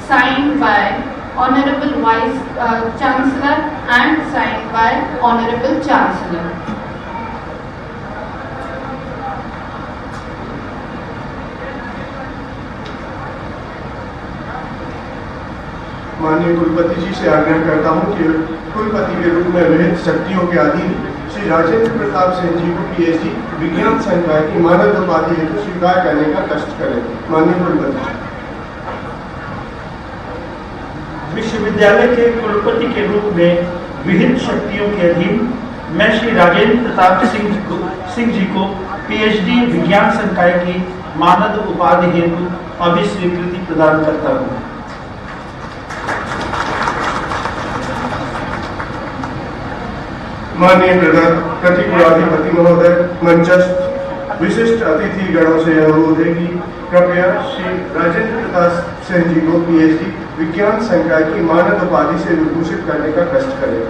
signed by Honorable Vice Chancellor and signed by Honorable Chancellor. माननीय कुलपति जी से आग्रह करता हूं कि कुलपति के रूप में विभिन्न शक्तियों के अधीन श्री राजेंद्र प्रताप सिंह जी को पीएचडी विज्ञान संकाय की मानद उपाधि हेतु स्वीकार करने का कष्ट करें। माननीय कुलपति। विश्वविद्यालय के कुलपति के रूप में विभिन्न शक्तियों के अधीन मैं श्री राजेंद्र प्रताप सिंह जी को पीएचडी विज्ञान संकाय की मानद उपाधि हेतु अभिस्वीकृति प्रदान करता हूँ। माननीय प्रतिकुलाधिपति महोदय, मंचस्थ विशिष्ट अतिथि गणों से अनुरोध है कि कृपया श्री राजेंद्र प्रताप सिंह जी को पीएचडी विज्ञान संकाय की मानद उपाधि से विभूषित करने का कष्ट करें।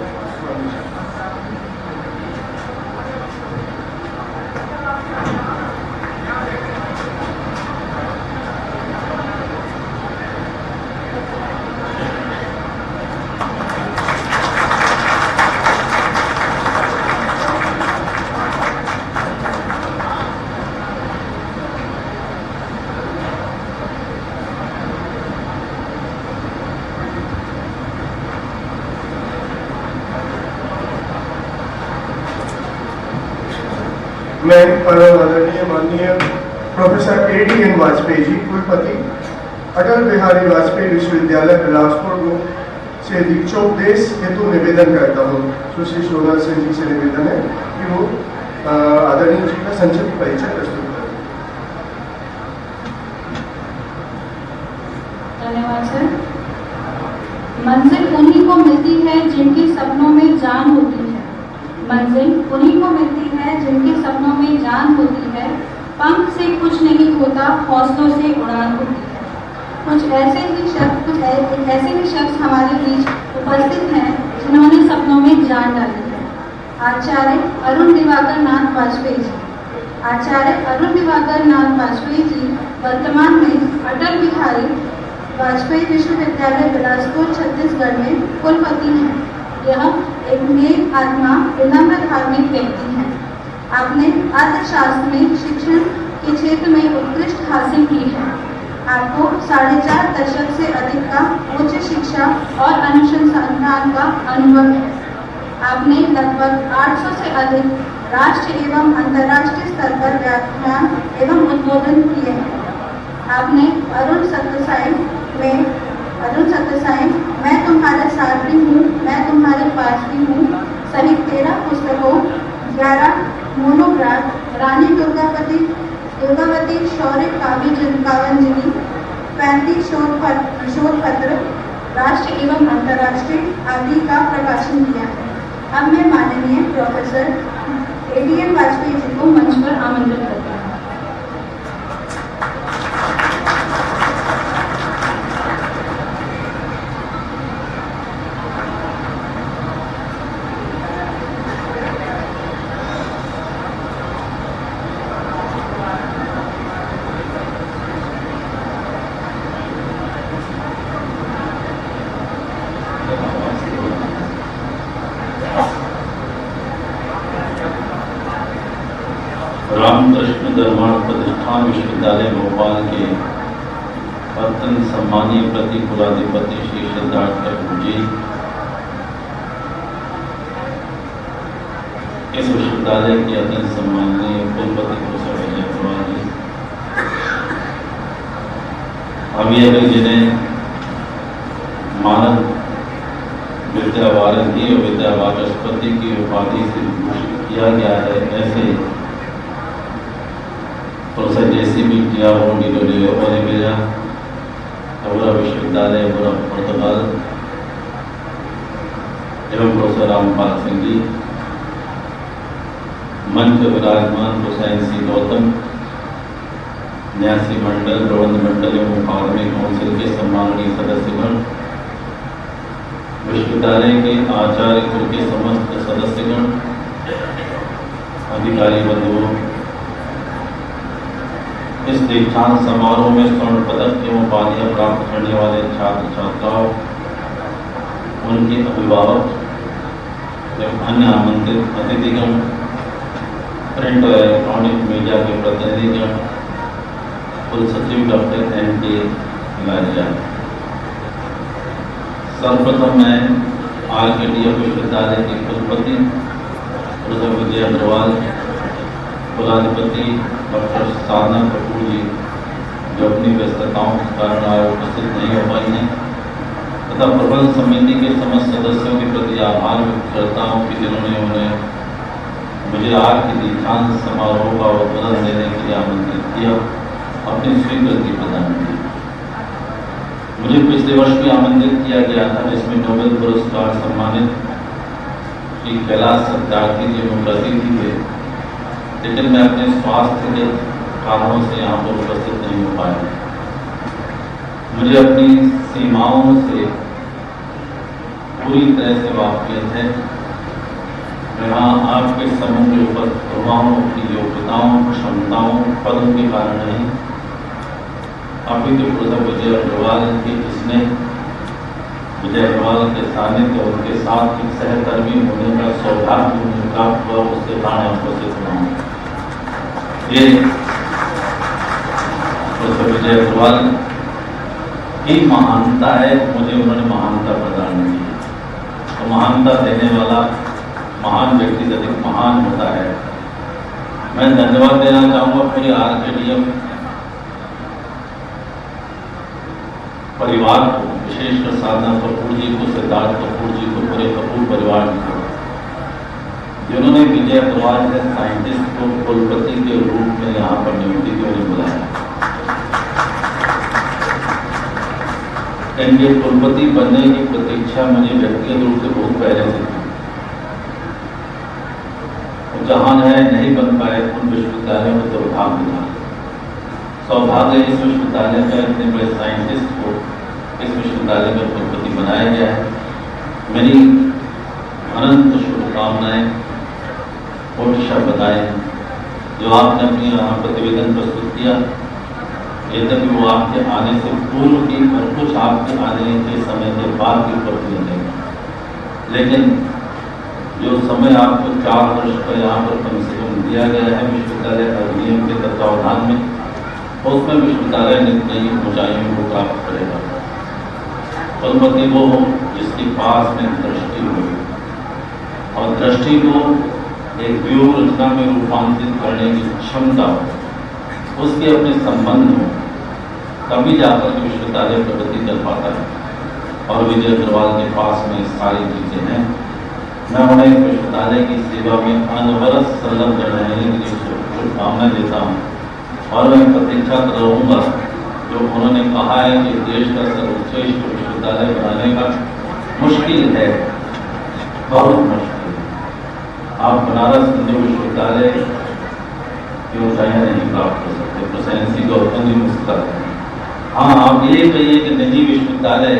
मैं परम आदरणीय माननीय प्रोफेसर एडीएन वाजपेयी जी, कुलपति अटल बिहारी वाजपेयी विश्वविद्यालय बिलासपुर को से दीक्षोपदेश हेतु निवेदन करता हूँ। सुश्री सोनल सिंह जी से निवेदन है कि वो आदरणीय जी का संक्षिप्त परिचय प्रस्तुत करें। धन्यवाद सर। मंजिल उन्हीं को मिलती है जिनके सपनों में जान होती है। मंजिल उन्हीं को मिलती है जिनके सपनों में जान होती है। पंख से कुछ नहीं होता, हौसलों से उड़ान होती है। कुछ ऐसे ही शख्स हमारे बीच उपस्थित हैं जिन्होंने सपनों में जान डाली है। आचार्य अरुण दिवाकर नाथ वाजपेयी जी। आचार्य अरुण दिवाकर नाथ वाजपेयी जी वर्तमान में अटल बिहारी वाजपेयी विश्वविद्यालय बिलासपुर छत्तीसगढ़ में कुलपति हैं। यह एक नेक आत्मा, विनम्र धार्मिक व्यक्ति हैं। आपने अर्थशास्त्र में शिक्षण के क्षेत्र में उत्कृष्ट हासिल की है। आपको 4.5 दशक से अधिक का उच्च शिक्षा और अनुसंधान का अनुभव है। आपने लगभग 800 से अधिक राष्ट्रीय एवं अंतर्राष्ट्रीय स्तर पर व्याख्यान एवं उद्बोधन किए हैं। आपने अरुण सत्यसाई मैं तुम्हारे सारथी हूँ, मैं तुम्हारे पास भी हूँ सहित 13 पुस्तकों, 11 मोनोग्राफ, रानी दुर्गावती शौर्य काव्यांजलि, 35 शोध पत्र राष्ट्रीय एवं अंतर्राष्ट्रीय आदि का प्रकाशन किया है। अब मैं माननीय प्रोफेसर एडीएन वाजपेयी जी को मंच पर आमंत्रित करता हूँ। रामकृष्ण धर्मार्थ प्रतिष्ठान विश्वविद्यालय भोपाल के अत्यंत सम्मानीय प्रतिकुलाधिपति श्री सिद्धार्थ ठाकुर जी, इस विश्वविद्यालय के अत्यंत सम्मानीय कुलपति प्रोफेसर अजय अग्रवाल जी, अभी अगर जिन्हें मानद विद्या वारंटी और विद्या वाचस्पति की उपाधि से भूषित किया गया है, ऐसे प्रोफेसर जेसीबी ओलिवेरा अबुरा विश्वविद्यालय अबुरा पुर्तगाल एवं प्रोफेसर रामपाल सिंह जी, मंच पर विराजमान प्रोफेसर NC गौतम, न्यासी मंडल, प्रबंध मंडल एवं अकादमिक काउंसिल के सम्माननीय सदस्यगण, विश्वविद्यालय के आचार्य कुल के समस्त सदस्यगण, अधिकारी बंधुओं, इस दीक्षांत समारोह में स्वर्ण पदक एवं उपाधियां प्राप्त करने वाले छात्र छात्राओं, उनके अभिभावक एवं अन्य आमंत्रित अतिथिगण, प्रिंट और इलेक्ट्रॉनिक मीडिया के प्रतिनिधिगण, कुल सचिव डॉक्टर N.K. लारिया। सर्वप्रथम मैं RKTF विश्वविद्यालय के कुलपति प्रोफेसर विजय अग्रवाल, कुलाधिपति डॉक्टर साधना कपूर जी, जो अपनी व्यस्तताओं के कारण आज उपस्थित नहीं हो पाई हैं, तथा प्रबंध समिति के समस्त सदस्यों के प्रति आभार व्यक्त करता हूँ कि जिन्होंने उन्हें मुझे आज के दीक्षांत समारोह का उद्बोधन देने के लिए आमंत्रित किया, अपनी स्वीकृति प्रदान की। मुझे पिछले वर्ष भी आमंत्रित किया गया था, जिसमें नोबेल पुरस्कार सम्मानित श्री कैलाश सत्यार्थी जी मुख्य अतिथि थे, लेकिन मैं अपने स्वास्थ्य के कारणों से यहाँ पर उपस्थित नहीं हो पाया। मुझे अपनी सीमाओं से पूरी तरह से वाकिफ है। मैं यहाँ आपके समूह के उपस्थित हुआ हूँ अपनी योग्यताओं, क्षमताओं, पदों के कारण नहीं, अभी तो प्रोफेसर विजय अग्रवाल की स्नेह, विजय अग्रवाल के सानिध्य, उनके साथ एक सहकर्मी होने का सौभाग्य मुझे प्राप्त हुआ, उसके कारण उपस्थित हुआ हूँ। ये प्रोफेसर विजय अग्रवाल की महानता है, मुझे उन्होंने महानता प्रदान की। तो महानता देने वाला महान व्यक्ति से अधिक महान होता है। मैं धन्यवाद देना चाहूँगा पूरे RKTF परिवार को, विशेषकर साधना कपूर जी को, सिद्धार्थ कपूर जी को, पूरे कपूर परिवार को, जिन्होंने विजय अग्रवाल के साइंटिस्ट को कुलपति के रूप में यहाँ पर नियुक्ति के लिए बुलाया। इनके कुलपति बनने की प्रतीक्षा मुझे व्यक्तिगत रूप से बहुत पहले से थी। जहां नहीं बन पाए उन विश्वविद्यालयों में दुर्भाग्य था। सौभाग्य इस विश्वविद्यालय में इतने बड़े साइंटिस्ट को इस विश्वविद्यालय में कुलपति बनाया गया है। मेरी अनंत शुभकामनाएं, कोटि शब्द आए जो आपने अपनी यहाँ प्रतिवेदन प्रस्तुत किया, यद्यपि वो आपके आने से पूर्व की और कुछ आपके आने के समय के बाद की प्रतिवेदन है, लेकिन जो समय आपको 4 वर्ष का यहाँ पर कम से कम दिया गया है विश्वविद्यालय अधिनियम के तत्वावधान में, उसमें विश्वविद्यालय नई ऊंचाइयों को प्राप्त करेगा। कुलपति वो हो जिसके पास में दृष्टि हो, और दृष्टि को एक व्यूह रचना में रूपांतरित करने की क्षमता हो, उसके अपने संबंध हो, तभी जाकर विश्वविद्यालय प्रगति कर पाता है। और विजय अग्रवाल के पास में सारी चीजें हैं। मैं उन्हें इस विश्वविद्यालय की सेवा में अनवरत संलग्न रहने के लिए शुभकामना देता हूँ, और मैं प्रतीक्षा रहूँगा जो उन्होंने कहा है कि देश का सर्वश्रेष्ठ विश्वविद्यालय बनाने का मुश्किल है, बहुत मुश्किल है। आप बनारस हिंदू विश्वविद्यालय की ऊंचाइयाँ नहीं प्राप्त कर सकते, प्रेसिडेंसी गवर्नमेंट भी मुश्किल है। हाँ, आप ये कहिए कि निजी विश्वविद्यालय,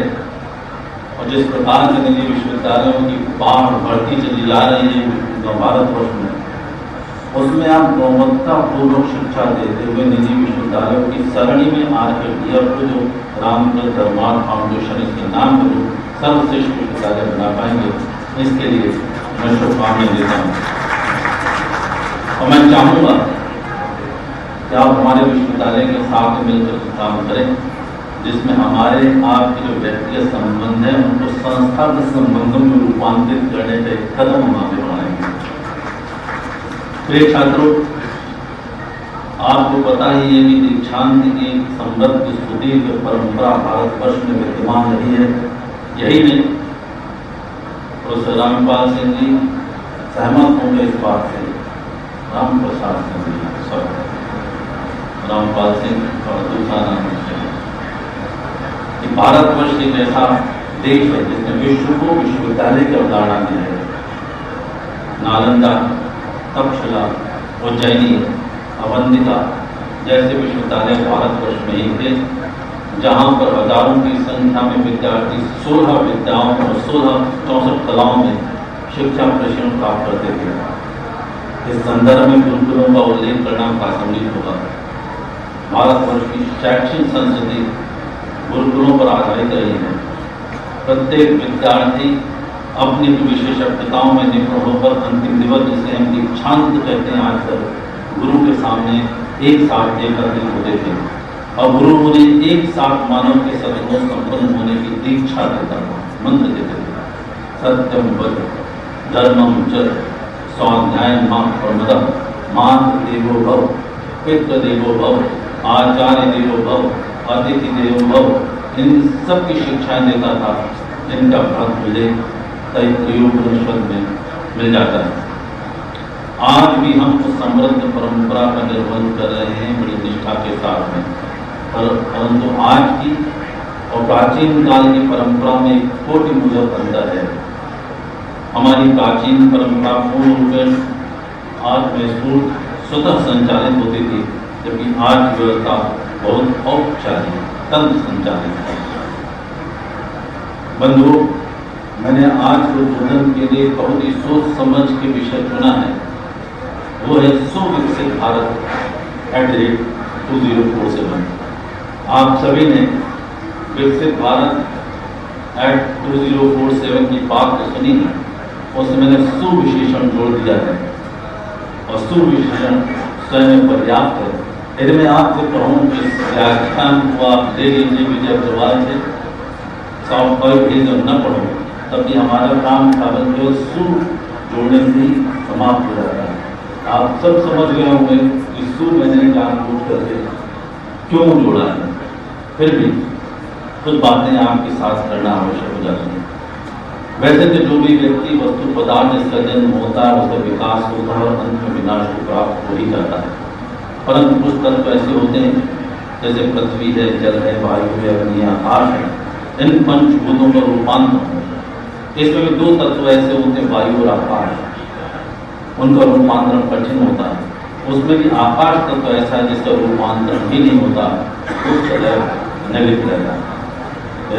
और जिस प्रकार के निजी विश्वविद्यालयों की बाढ़ बढ़ती चली जा रही है भारतवर्ष में, उसमें आप गुणवत्तापूर्वक शिक्षा देते हुए निजी विश्वविद्यालयों की सरणी में RKTF को जो रामकृष्ण धर्मार्थ फाउंडेशन इसके नाम पर जो सर्वश्रेष्ठ विश्वविद्यालय बना पाएंगे, इसके लिए मैं शुभकामनाएं देता हूँ। और मैं चाहूँगा कि आप हमारे विश्वविद्यालय के साथ मिलकर काम करें, जिसमें हमारे आपके जो व्यक्तिगत संबंध हैं उनको संस्थागत संबंधों में रूपांतरित करने का एक कदम हम आगे बढ़ाएंगे। प्रिय छात्रों, आपको पता ही है कि दीक्षांत की समृद्ध सुदीर्घ परंपरा भारतवर्ष में विद्यमान रही है। यही नहीं, प्रोफेसर रामपाल सिंह जी सहमत होंगे इस बात से, रामप्रसाद सिंह जी, सॉरी रामपाल सिंह और दूसरा नाम कि भारतवर्ष एक ऐसा देश है जिसने विश्व को विश्वविद्यालय की अवधारणा दी है। नालंदा, तक्षशिला, उज्जैनी, अवंतिका जैसे विश्वविद्यालय भारतवर्ष में ही थे, जहाँ पर हजारों की संख्या में विद्यार्थी 16 विद्याओं और 64 कलाओं में शिक्षा प्रशिक्षण प्राप्त करते थे। इस संदर्भ में गुरुकुलों का उल्लेख करना प्रासंगिक होगा। भारतवर्ष की शैक्षिक संस्कृति गुरुकुलों पर आधारित रही है। प्रत्येक विद्यार्थी अपनी विशेषज्ञताओं में निपुण होकर अंतिम दिवस, जिसे हम दीक्षांत कहते हैं, आजकल गुरु के सामने एक साथ एकत्रित होते थे और गुरु उन्हें एक साथ मानव के सद्गुणों संपन्न होने की दीक्षा देता था, मंत्र देते थे। सत्यम वद, धर्मम चर, स्वाध्याय मां प्रमदम, मातृ देवो भव, पितृ देवो भव, आचार्य देवो भव, अतिथि देवो भव, इन सब की शिक्षाएं देता था, जिनका फल मुझे तैत्तिरीयोपनिषद में मिल जाता है। आज भी हम उस समृद्ध परंपरा का निर्वहन कर रहे हैं बड़ी निष्ठा के साथ में, परंतु आज की और प्राचीन काल की परंपरा में एक कोटि मुजब अंतर है। हमारी प्राचीन परंपरा पूर्ण रूप में आज में स्वतः संचालित होती थी, जबकि आज की व्यवस्था बहुत औपचारिक तंत्र संचालित है। बंधुओं, मैंने आज के उद्बोधन के लिए बहुत ही सोच समझ के विषय चुना है, वो है सुविकसित भारत @2047। आप सभी ने विकसित भारत @2047 की बात तो सुनी है, उसमें मैंने सुविशेषण जोड़ दिया है और सुविशेषण स्वयं पर्याप्त है। यदि मैं आपसे कहूँ कि व्याख्यान को आप ले लीजिए विजय अग्रवाल से, सॉफ्ट कॉपी भेज और न पढ़ो, तब भी हमारा काम केवल जो सु जोड़ने से ही समाप्त हो जाता है। आप सब समझ गए होंगे कि सु मैंने जानबूझ करके क्यों जोड़ा है, फिर भी कुछ बातें आपके साथ करना आवश्यक हो जाती है। वैसे तो जो भी व्यक्ति वस्तु पदार्थ जिसका जन्म होता है, उसका विकास होता है और अंत में विनाश को प्राप्त हो ही जाता है, परंतु कुछ तत्व ऐसे होते हैं जैसे पृथ्वी है, जल है, वायु है, अग्नि, आकाश है, इन पंचभूतों का रूपांतर होता है। इसमें भी दो तत्व ऐसे होते हैं, वायु और आकाश, उनका रूपांतरण कठिन होता है। उसमें भी आकाश तत्व ऐसा है जिसका रूपांतरण भी नहीं होता, उस तरह निलिप्त रहता है।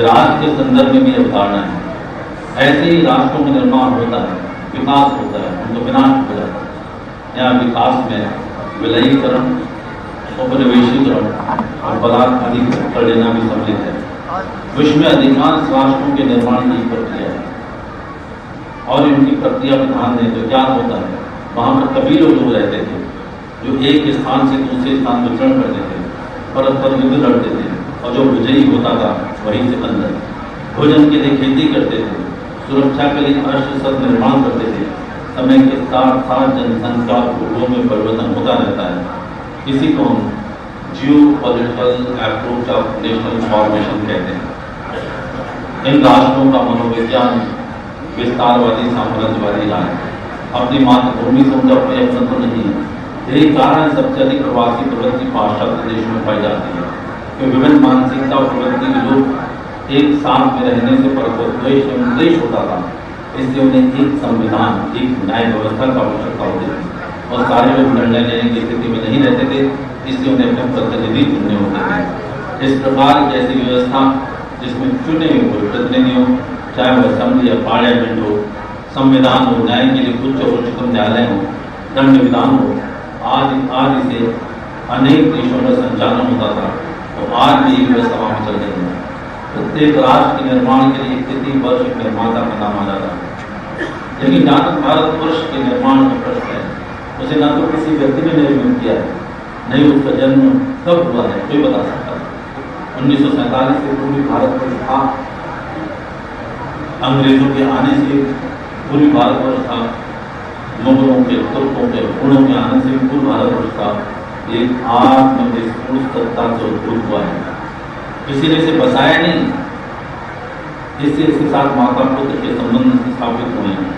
राष्ट्र के संदर्भ में भी अवधारणा है, ऐसे ही राष्ट्रों का निर्माण होता है, विकास होता है, उनको विनाश हो जाता है। यहाँ विकास में विलयीकरण, उपनिवेशीकरण और बलात् आदि कर लेना भी सम्मिलित है। विश्व में अधिकांश राष्ट्रों के निर्माण की प्रक्रिया है और इनकी प्रक्रिया पर ध्यान दें तो क्या होता है, वहाँ पर कभी लोग रहते थे जो एक स्थान से दूसरे स्थान विचरण करते थे, परस्पर युद्ध लड़ते थे और जो विजयी होता था वहीं से अंदर भोजन के लिए खेती करते थे, सुरक्षा के लिए अस्त्र शस्त्र निर्माण करते थे। समय के साथ साथ जनसंख्या भूगोल में परिवर्तन होता रहता है। इसी को हम geopolitical approach of national formation कहते हैं। इन राष्ट्रों का मनोविज्ञान विस्तारवादी साम्राज्यवादी रहा है, अपनी मातृभूमि से उनका प्रयत्न तो नहीं है। यही कारण सबसे अधिक प्रवासी प्रवृत्ति पाश्चात्य देशों में पाई जाती है, क्योंकि विभिन्न मानसिकता और प्रवृत्ति के लोग एक साथ में रहने से परद्वेष एवं द्वेष होता था, इसलिए उन्हें एक संविधान, एक न्याय व्यवस्था का आवश्यकता होती थी और सारे लोग निर्णय लेने की स्थिति में नहीं रहते थे, इसलिए उन्हें अपने प्रतिनिधि चुनने होते थे। इस प्रकार की ऐसी व्यवस्था जिसमें चुने हुए प्रतिनिधि हो, चाहे वह असेंबली या पार्लियामेंट हो, संविधान हो, न्याय के लिए उच्च और उच्चतम न्यायालय हो, दंड विधान हो, आदि आदि से अनेक देशों में संचालन होता था। तो आज भी व्यवस्था वहाँ चल रही है। प्रत्येक राष्ट्र के निर्माण के लिए स्थिति वर्ष निर्माता का नाम आ जाता है। लेकिन जहाँ तक भारतवर्ष के निर्माण का प्रश्न है, उसे न तो किसी व्यक्ति ने निर्मित किया है, नहीं उसका जन्म कब हुआ है कोई बता सकता है। 1947 से पूर्वी भारतवर्ष था, अंग्रेजों के आने से पूर्वी भारतवर्ष था, मुगलों के, तुर्कों के, हुणों के आने से पूर्व भारतवर्ष था। एक आत्मविस्फूर्त सत्ता से उद्भूत हुआ है, किसी ने इसे बसाया नहीं, इसके साथ माता पुत्र के संबंध स्थापित हुए हैं।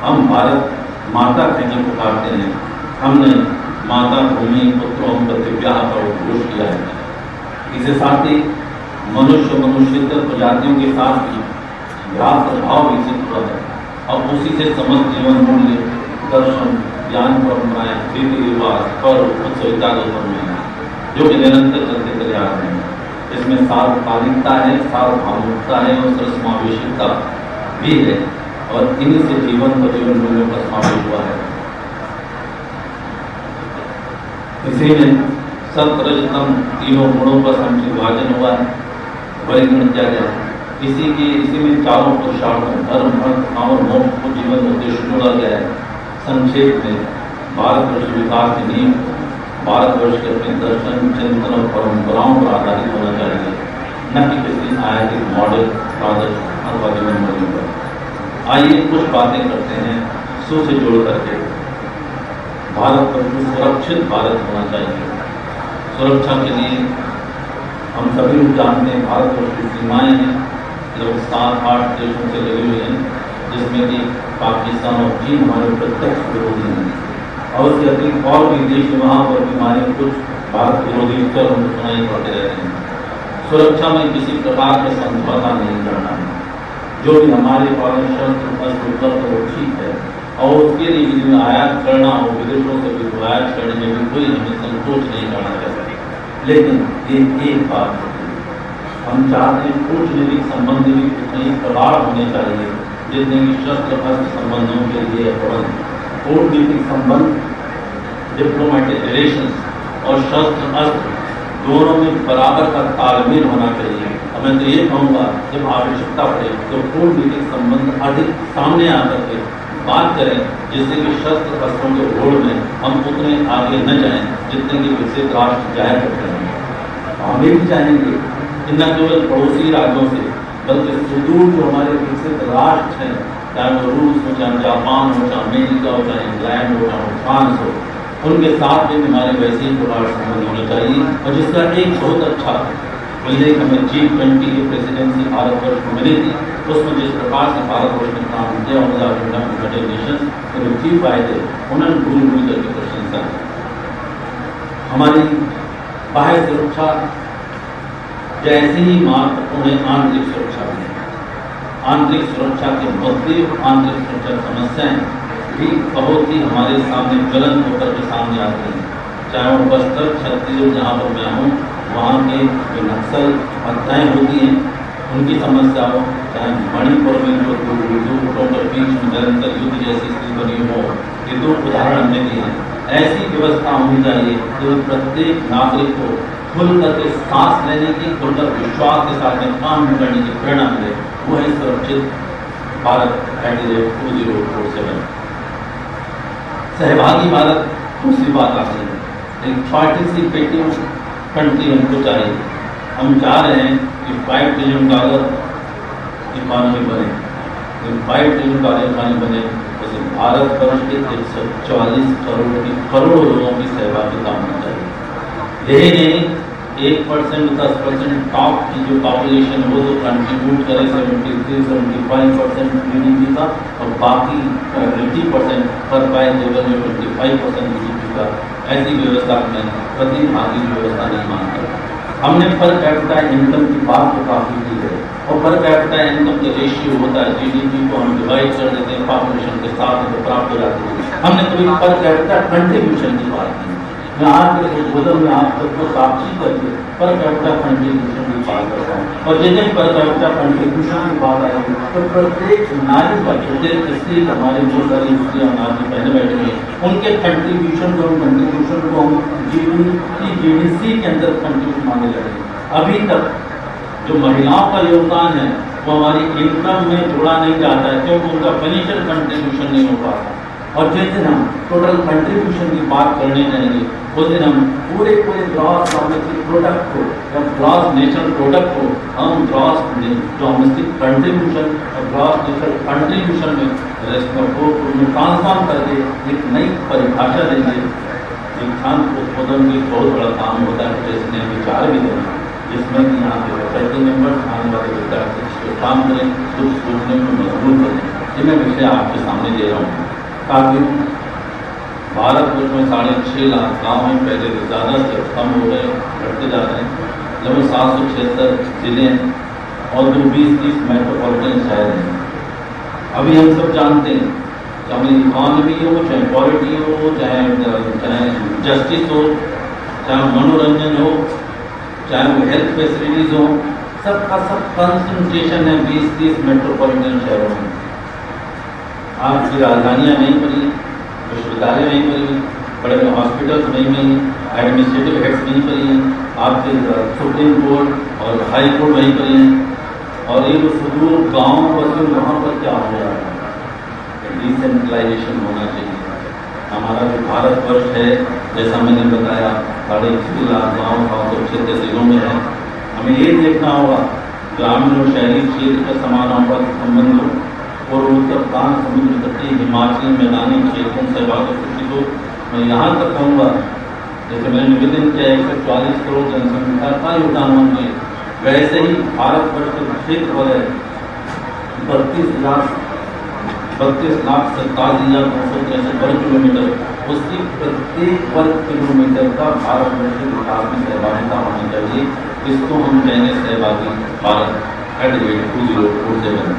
हम भारत माता कहकर पुकारते हैं, हमने माता भूमि पुत्रों प्रतिव्याह का उद्घोष किया है। इसके साथ ही मनुष्य मनुष्यतर प्रजातियों के साथ भी भ्रातृ भाव विकसित हुआ है और उसी से समस्त जीवन मूल्य, दर्शन, ज्ञान परंपराएं, रीति रिवाज, पर्व, उत्सव इत्यादि उत्पन्न हैं, जो कि निरंतर चलते चले आ रहे हैं। इसमें सार्वकालिकता है, सार्वभौमिकता है और सर्वसमावेशिकता भी है और इन्हीं से जीवन व जीवन मूल्यों का समावेश हुआ है। इसी में सत्रजतम तीनों गुणों पर हमसे विभाजन हुआ है, वर्गीकरण किया गया है। इसी में चारों पुरुषार्थों धर्म, अर्थ और मोक्ष को जीवन उद्देश्य जोड़ा गया है। संक्षेप में भारतवर्ष विकास की नींव भारतवर्ष के अपने दर्शन, चिंतन और परंपराओं पर आधारित होना चाहिए, न कि किसी आयातित मॉडल, आदर्श अथवा जीवन मूल्यों पर। आइए कुछ बातें करते हैं सो से जोड़ करके। भारतवर्ष में सुरक्षित भारत होना चाहिए। सुरक्षा के लिए हम सभी लोग जानते हैं भारतवर्ष की सीमाएं हैं, लगभग 7-8 देशों से लगी हुई हैं, जिसमें कि पाकिस्तान और चीन हमारे प्रत्यक्ष विरोधी हैं, और उसके अतिरिक्त और भी देश वहाँ पर भी हमारे कुछ भारत विरोधी उत्तर हम सुनाई पड़ते रहते हैं। सुरक्षा में किसी प्रकार का समझौता नहीं करना है। जो भी हमारे पास शस्त्र अस्त्र उपलब्ध हो ठीक है, और उसके लिए यदि आयात करना हो, विदेशों से भी आयात करने में भी कोई हमें संकोच नहीं करना चाहिए। लेकिन ये एक बात होती है, हम चाहते हैं कूटनीतिक संबंध भी उतने प्रगाढ़ होने चाहिए जितने कि शस्त्र अस्त्र संबंधों के लिए प्रबंध। कूटनीतिक संबंध, डिप्लोमेटिक रिलेशंस और शस्त्र अस्त्र दोनों में बराबर का तालमेल होना चाहिए। अब मैं तो ये कहूँगा, जब आवश्यकता पड़े तो कूटनीतिक संबंध अधिक सामने आकर के बात करें, जिससे कि शस्त्र अस्त्रों के होड़ में हम उतने आगे न जाएं जितने कि विकसित राष्ट्र जाया करते हैं। हम भी चाहेंगे कि न केवल पड़ोसी राज्यों से बल्कि सुदूर जो हमारे विकसित राष्ट्र हैं, चाहे वो रूस हो, चाहे जापान हो, चाहे अमेरिका हो, चाहे इंग्लैंड हो, चाहे फ्रांस हो, उनके साथ भी हमारे वैसे ही प्रकार संबंध होने चाहिए। और जिसका एक बहुत अच्छा उल्लेख हमें G20 की प्रेसिडेंसी भारतवर्ष को मिली थी, उसमें जिस प्रकार से भारतवर्ष ने काम किया, यूनाइटेड नेशन के जो चीफ आए थे उन्होंने भूल भूल करके प्रशंसा की। हमारी बाह्य सुरक्षा जैसे ही महत्वपूर्ण है, आंतरिक सुरक्षा भी। आंतरिक सुरक्षा के मुद्दे, आंतरिक सुरक्षा समस्याएं भी बहुत ही हमारे सामने ज्वलंत होकर के सामने आती हैं। चाहे वो बस्तर, छत्तीसगढ़ जहाँ पर मैं हूँ, वहाँ के जो नक्सल हत्याएँ होती हैं उनकी समस्या हो, चाहे मणिपुर में जो दो गुटों के बीच में निरंतर युद्ध जैसी स्थिति बनी हो, ये दो उदाहरण हमने दिए हैं। ऐसी व्यवस्था होनी चाहिए जो प्रत्येक नागरिक को खुल करके सांस लेने की, खुलकर विश्वास के साथ में काम करने की प्रेरणा मिले। वो है सुरक्षित भारत 2047। सहभागी भारत दूसरी बात आती है, एक पार्टिसिपेटिव कंट्री हमको चाहिए। हम चाह रहे हैं कि $5 ट्रिलियन इकॉनमी बने। 5 ट्रिलियन इकॉनमी बने उसे भारत वर्ष के 144 करोड़ लोगों की सहभागिता होना चाहिए। यही नहीं, 1%, 10% टॉप की जो पॉपुलेशन है वो तो कंट्रीब्यूट करे 73-75% GDP का, और बाकी 80% पर पाए लेवल में 25% GDP का। ऐसी व्यवस्था में प्रतिभागी व्यवस्था नहीं मानता। हमने पर कैपिटा इनकम की बात तो काफ़ी की है, और पर कैपिटा इनकम के रेशियो होता है, GDP को हम डिवाइड कर देते हैं पॉपुलेशन के साथ तो प्राप्त हो जाती है। हमने कभी पर कैपिटा कंट्रीब्यूशन की बात की। मैं आज के बोधन में आप सबको साक्षी करके पर कैपिटा कंट्रीब्यूशन की बात करता हूँ, और जितने पर कैपिटा कंट्रीब्यूशन की बात आएगी तो प्रत्येक नारी का, प्रत्येक स्त्री हमारे जो सारी स्त्रियाँ नारी पहले बैठे हैं, उनके कंट्रीब्यूशन को हम GDC के अंदर कंट्रीब्यूशन मांगे जा रहे हैं। अभी तक जो महिलाओं का योगदान है वो हमारी इनकम में जोड़ा नहीं जाता है, क्योंकि उनका फिनिशियल कंट्रीब्यूशन नहीं हो पाता। और जिस दिन हम टोटल कंट्रीब्यूशन की बात करने जाएंगे उस दिन हम पूरे ग्रॉस डोमेस्टिक प्रोडक्ट को या ग्रॉस नेशनल प्रोडक्ट को हम ग्रॉस डोमेस्टिक कंट्रीब्यूशन और ग्रॉस नेशनल कंट्रीब्यूशन में ट्रांसफॉर्म करके एक नई परिभाषा देंगे। दीक्षांत उत्पादन की बहुत बड़ा काम होता है, जिसने विचार भी देना, जिसमें कि यहाँ के फैकल्टी मेंबर्स आने वाले विद्यार्थी काम करें, कुछ सोचने को मजबूर करें। ये मैं विषय आपके सामने दे रहा हूँ ताकि भारतवर्ष में 6.5 लाख गाँव हैं, पहले से ज़्यादा से कम हो गए, घटते जा रहे हैं। लगभग 776 जिले हैं और 20-30 मेट्रोपॉलिटन शहर हैं। अभी हम सब जानते हैं, चाहे इकॉनमी हो, चाहे पॉलिटी हो, चाहे जस्टिस हो, चाहे मनोरंजन हो, चाहे वो हेल्थ फैसिलिटीज़ हो, सबका सब कंसंट्रेशन है 20-30 मेट्रोपॉलिटन शहरों में। आपकी राजधानियाँ नहीं बनी, विश्वविद्यालय नहीं बनी, बड़े बड़े हॉस्पिटल्स वहीं में ही, एडमिनिस्ट्रेटिव हेड्स वहीं पर ही हैं, आपके सुप्रीम कोर्ट और हाई कोर्ट वहीं पर ही हैं। और ये जो सुदूर गाँव बसे वहाँ पर क्या हो रहा है, डिसेंट्रलाइजेशन होना चाहिए। हमारा जो भारतवर्ष है, जैसा मैंने बताया, 6.5 लाख गाँव और क्षेत्र जिलों में है। हमें ये देखना होगा ग्रामीण और शहरी क्षेत्र का समानुपातिक संबंध हो, पूर्वोत्तर प्रांत, समुद्र तटीय, हिमाचली, मैदानी क्षेत्रों से सुरक्षित हो। मैं यहाँ तक कहूँगा, जैसे मैंने निवेदन किया 144 करोड़ जनसंख्या का योगदान होंगे, वैसे ही भारतवर्ष का क्षेत्र है 32,87,963 वर्ग किलोमीटर, उसकी प्रत्येक वर्ग किलोमीटर का भारतवर्ष के विकास में सहभागिता होनी चाहिए। इसको हम कहेंगे सहभागी भारत @2047।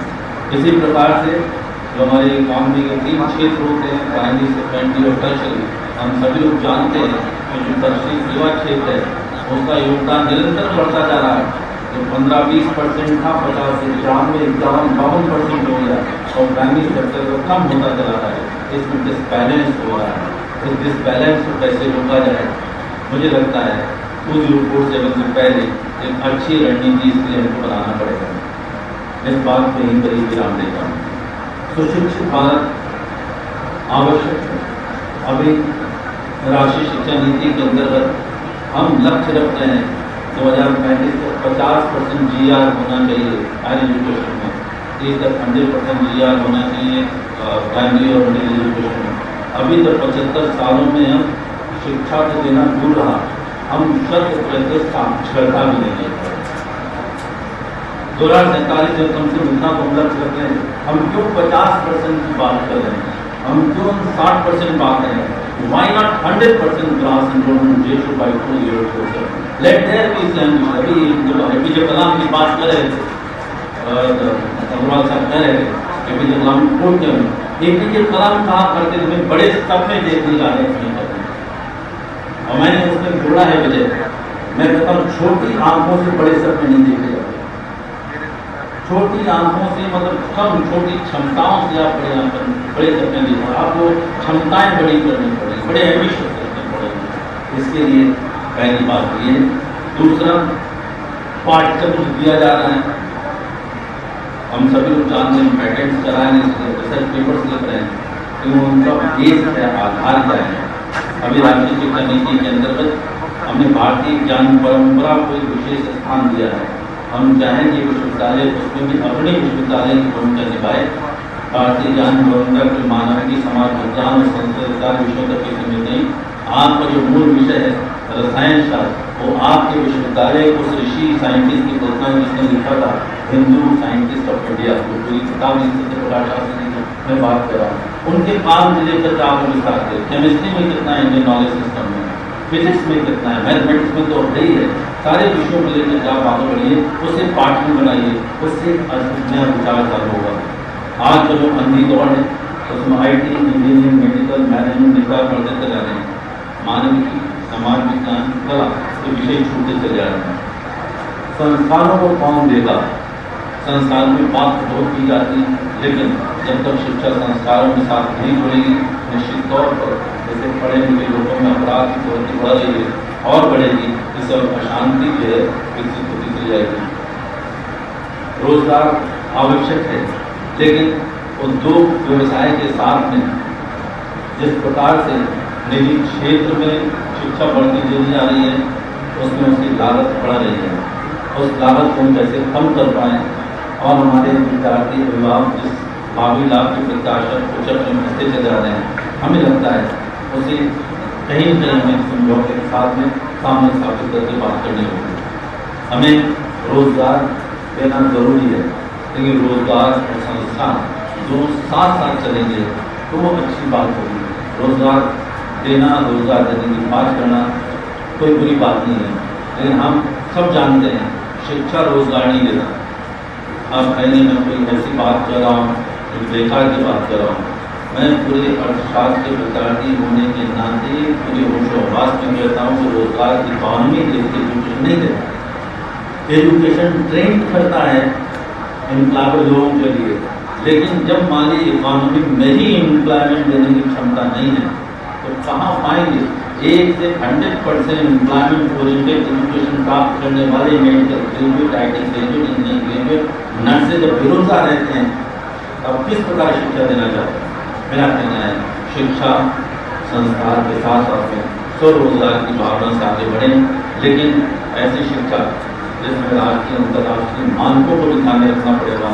इसी प्रकार से जो हमारे इकॉनमी के 3 क्षेत्र होते हैं, प्राइमरी, सेकेंडरी और टर्शरी, हम सभी लोग जानते हैं कि जो टर्शरी सेवा क्षेत्र है उसका योगदान निरंतर बढ़ता जा रहा है। जो 15-20% था, 50 से 93, 51, 52% हो गया और प्राइमरी सेक्टर का कम होता चला रहा है। इसमें डिसबैलेंस हो रहा है। इस डिसबैलेंस को कैसे रोका जाए, मुझे लगता है 2047 से पहले एक अच्छी रणनीति इसके लिए हमको बनाना पड़ेगा। इस बात को यहीं पर ही विराम देता हूँ। सुशिक्षित भारत आवश्यक है। अभी राष्ट्रीय शिक्षा नीति के अंतर्गत हम लक्ष्य रखते हैं 2035 तक 50% GR होना चाहिए हायर एजुकेशन में, 30 तक 100% GR होना चाहिए प्राइमरी और मिडिल एजुकेशन में। अभी तक 75 सालों में हम शिक्षा को देना भूल रहा, हम 100% साक्षरता भी नहीं है। 2047 में कम से कम तो हम लक्ष्य रख रहे हैं, हम क्यों 50% की बात कर रहे हैं, हम क्यों 60% बात कर रहे हैं? Why not 100% class enrollment ratio by 2 years closer? Let there be language. अभी जब APJ कलाम की बात कर रहे थे, अग्रवाल साहब कह रहे थे APJ कलाम को क्या APJ कलाम कहा करते थे बड़े सपने देखने जा रहे हैं, और मैंने उसमें जोड़ा है विजय, मैं कहता हूँ छोटी आंखों से बड़े सपने नहीं देखे जाते। छोटी आंखों से मतलब कम छोटी क्षमताओं से आप बड़े सपने देखो, आपको क्षमताएं बड़ी करनी पड़ेगी, बड़े एम्बिशियस करने पड़ेंगे। इसके लिए पहली बात ये। दूसरा, पाठ्यक्रम दिया जा रहा है, हम सभी लोग जानते हैं पैटेंट्स चला रहे हैं, रिसर्च पेपर्स लिख रहे हैं, तो उनका बेस है, आधार क्या है। अभी राष्ट्रीय शिक्षा नीति के अंतर्गत हमने भारतीय ज्ञान परंपरा को एक विशेष स्थान दिया है। हम चाहेंगे विश्वविद्यालय उसमें भी अपने विश्वविद्यालय की भूमिका निभाए। भारतीय ज्ञान परंपरा के मानविकी, समाज विज्ञान और संस्कृत विषयों तक की सीमित नहीं। आपका जो मूल विषय है रसायन शास्त्र, वो आपके विश्वविद्यालय उस ऋषि साइंटिस्ट की कल्पना जिसने लिखा था हिंदू साइंटिस्ट ऑफ इंडिया, जो पूरी किताब प्रकाश शास्त्री की मैं बात कर रहा हूँ, उनके काम से लेकर आप विस्तार करें। केमिस्ट्री में कितना है इंडियन नॉलेज सिस्टम में, फिजिक्स में कितना है, मैथमेटिक्स में तो है ही है, सारे विषयों को लेकर आप आगे बढ़िए, उससे पाठ्यक्रम बनाइए, उससे नया विचार चालू होगा। आज जो अंधी दौड़ है उसमें IT, इंजीनियरिंग, मेडिकल, मैनेजमेंट निकाल पढ़ते चले जा रहे हैं, मानविकी, समाज विज्ञान, कला के विषय छूटते चले जा रहे हैं। संस्थानों को कौन देगा? संस्थान में बात बहुत की जाती है, लेकिन जब तक शिक्षा संस्कारों के साथ नहीं जुड़ेगी, निश्चित तौर पर जैसे पढ़े लिखे लोगों में अपराध की प्रवृत्ति बढ़ रही है और बढ़ेगी, इससे अशांति जो है विकसित होती चली जाएगी। रोजगार आवश्यक है, लेकिन उद्योग व्यवसाय के साथ में जिस प्रकार से निजी क्षेत्र में शिक्षा बढ़ती चली जा रही है, उसमें उसकी लागत बढ़ रही है। उस लागत को हम कैसे कम कर पाएँ और हमारे विद्यार्थी अभिभावक जिस भावी लाभ की प्रत्याशा उच्च में फंसते चले जा रहे हैं, हमें लगता है उसे कहीं न कहीं हमें समझौते के साथ में सामने स्थापित करके बात करनी होगी। हमें रोजगार देना जरूरी है, लेकिन रोजगार और संस्थान जो साथ साथ चलेंगे तो वो अच्छी बात होगी। रोजगार देना, रोजगार देने की बात करना कोई बुरी बात नहीं है, लेकिन हम सब जानते हैं शिक्षा रोजगार नहीं देता। अब पहले मैं कोई ऐसी बात कर रहा हूँ, बेकार की बात कर रहा हूँ, मैं पूरे अर्थशास्त्र के विद्यार्थी होने के नाते पूरे होशोहवास में कहता हूँ कि रोजगार की इकॉनमी देती एजुकेशन नहीं देता। एजुकेशन ट्रेंड करता है एम्प्लॉयबल लोगों के लिए, लेकिन जब मान ली इकॉनमी में ही एम्प्लॉयमेंट देने की क्षमता नहीं है, तो कहाँ पाएंगे? 1 से 100% एम्प्लॉयमेंट ओरिएंटेड एजुकेशन प्राप्त करने वाले medical graduate, IT graduate, engineering graduate, nurses जब बेरोजगार रहते हैं तब किस प्रकार शिक्षा देना चाहते हैं? मेरा कहना है शिक्षा संस्कार के साथ साथ में स्वरोजगार की भावना से आगे बढ़ें, लेकिन ऐसी शिक्षा जिसमें राष्ट्रीय अंतर्राष्ट्रीय मानकों को भी ध्यान में रखना पड़ेगा,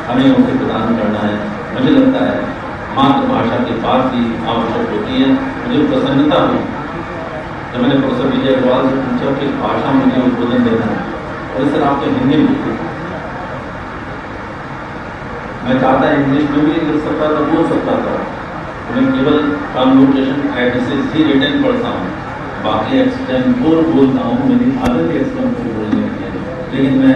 हमें उसे प्रदान करना है। मुझे लगता है मातृभाषा की बात भी आवश्यक होती है। मुझे प्रसन्नता हुई जब मैंने प्रोफेसर विजय अग्रवाल से पूछा कि भाषा मुझे उद्बोधन देना है, और सर आप तो हिंदी में लिखिए। मैं चाहता इंग्लिश में भी लिख सकता था, बोल सकता था, मैं केवल कन्वर्सेशन एडिसेस ही रिटर्न पढ़ता हूँ, बाकी एक्सटेम्पोर बोलता हूँ, मेरी आदत है एक्सटेम्पोर बोलने की है, लेकिन मैं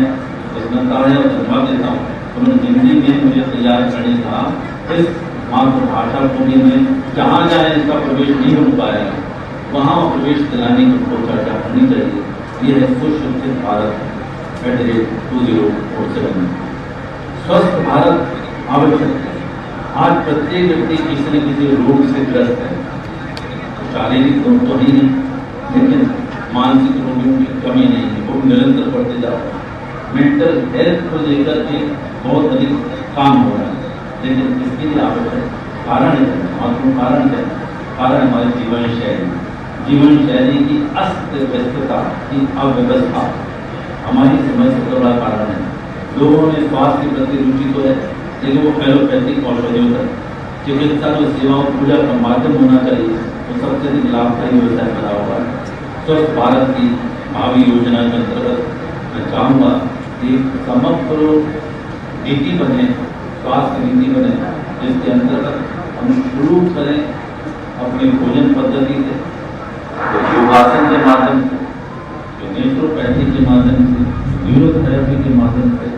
प्रसन्नता है और धन्यवाद देता हूँ। उन्होंने हिंदी में मुझे तैयार करने का इस मातृभाषा भूमि में जहाँ जहाँ इसका प्रवेश नहीं हो पाएगा वहाँ प्रवेश दिलाने की को चर्चा करनी चाहिए। ये है सुशिक्षित भारत @2047। स्वस्थ भारत आवश्यक है। आज प्रत्येक व्यक्ति किसी न किसी रोग से ग्रस्त है, शारीरिक रोग तो ही नहीं, लेकिन मानसिक रोगों की कमी नहीं है, वो निरंतर बढ़ते जा रहा है। मेंटल हेल्थ को लेकर के बहुत अधिक काम हो रहा है, लेकिन इसके लिए आवश्यक कारण है, महत्वपूर्ण कारण है, कारण हमारी जीवन शैली की अस्त व्यस्तता की अव्यवस्था हमारी समस्या का बड़ा कारण है। लोगों में स्वास्थ्य के प्रति रुचि तो है, लेकिन वो एलोपैथिक औषधियों तक चिकित्सा जो सेवाओं पूजा का माध्यम होना चाहिए वो सबसे अधिक लाभकारी व्यवसाय बना हुआ है। स्वस्थ भारत की भावी योजना के अंतर्गत मैं चाहूँगा कि समग्र नीति बने, स्वास्थ्य नीति बने, जिसके अंतर्गत हम शुरू करें अपनी भोजन पद्धति से, योगासन के माध्यम से, नेचुरोपैथी के माध्यम से, न्यूरोथेरेपी के माध्यम से,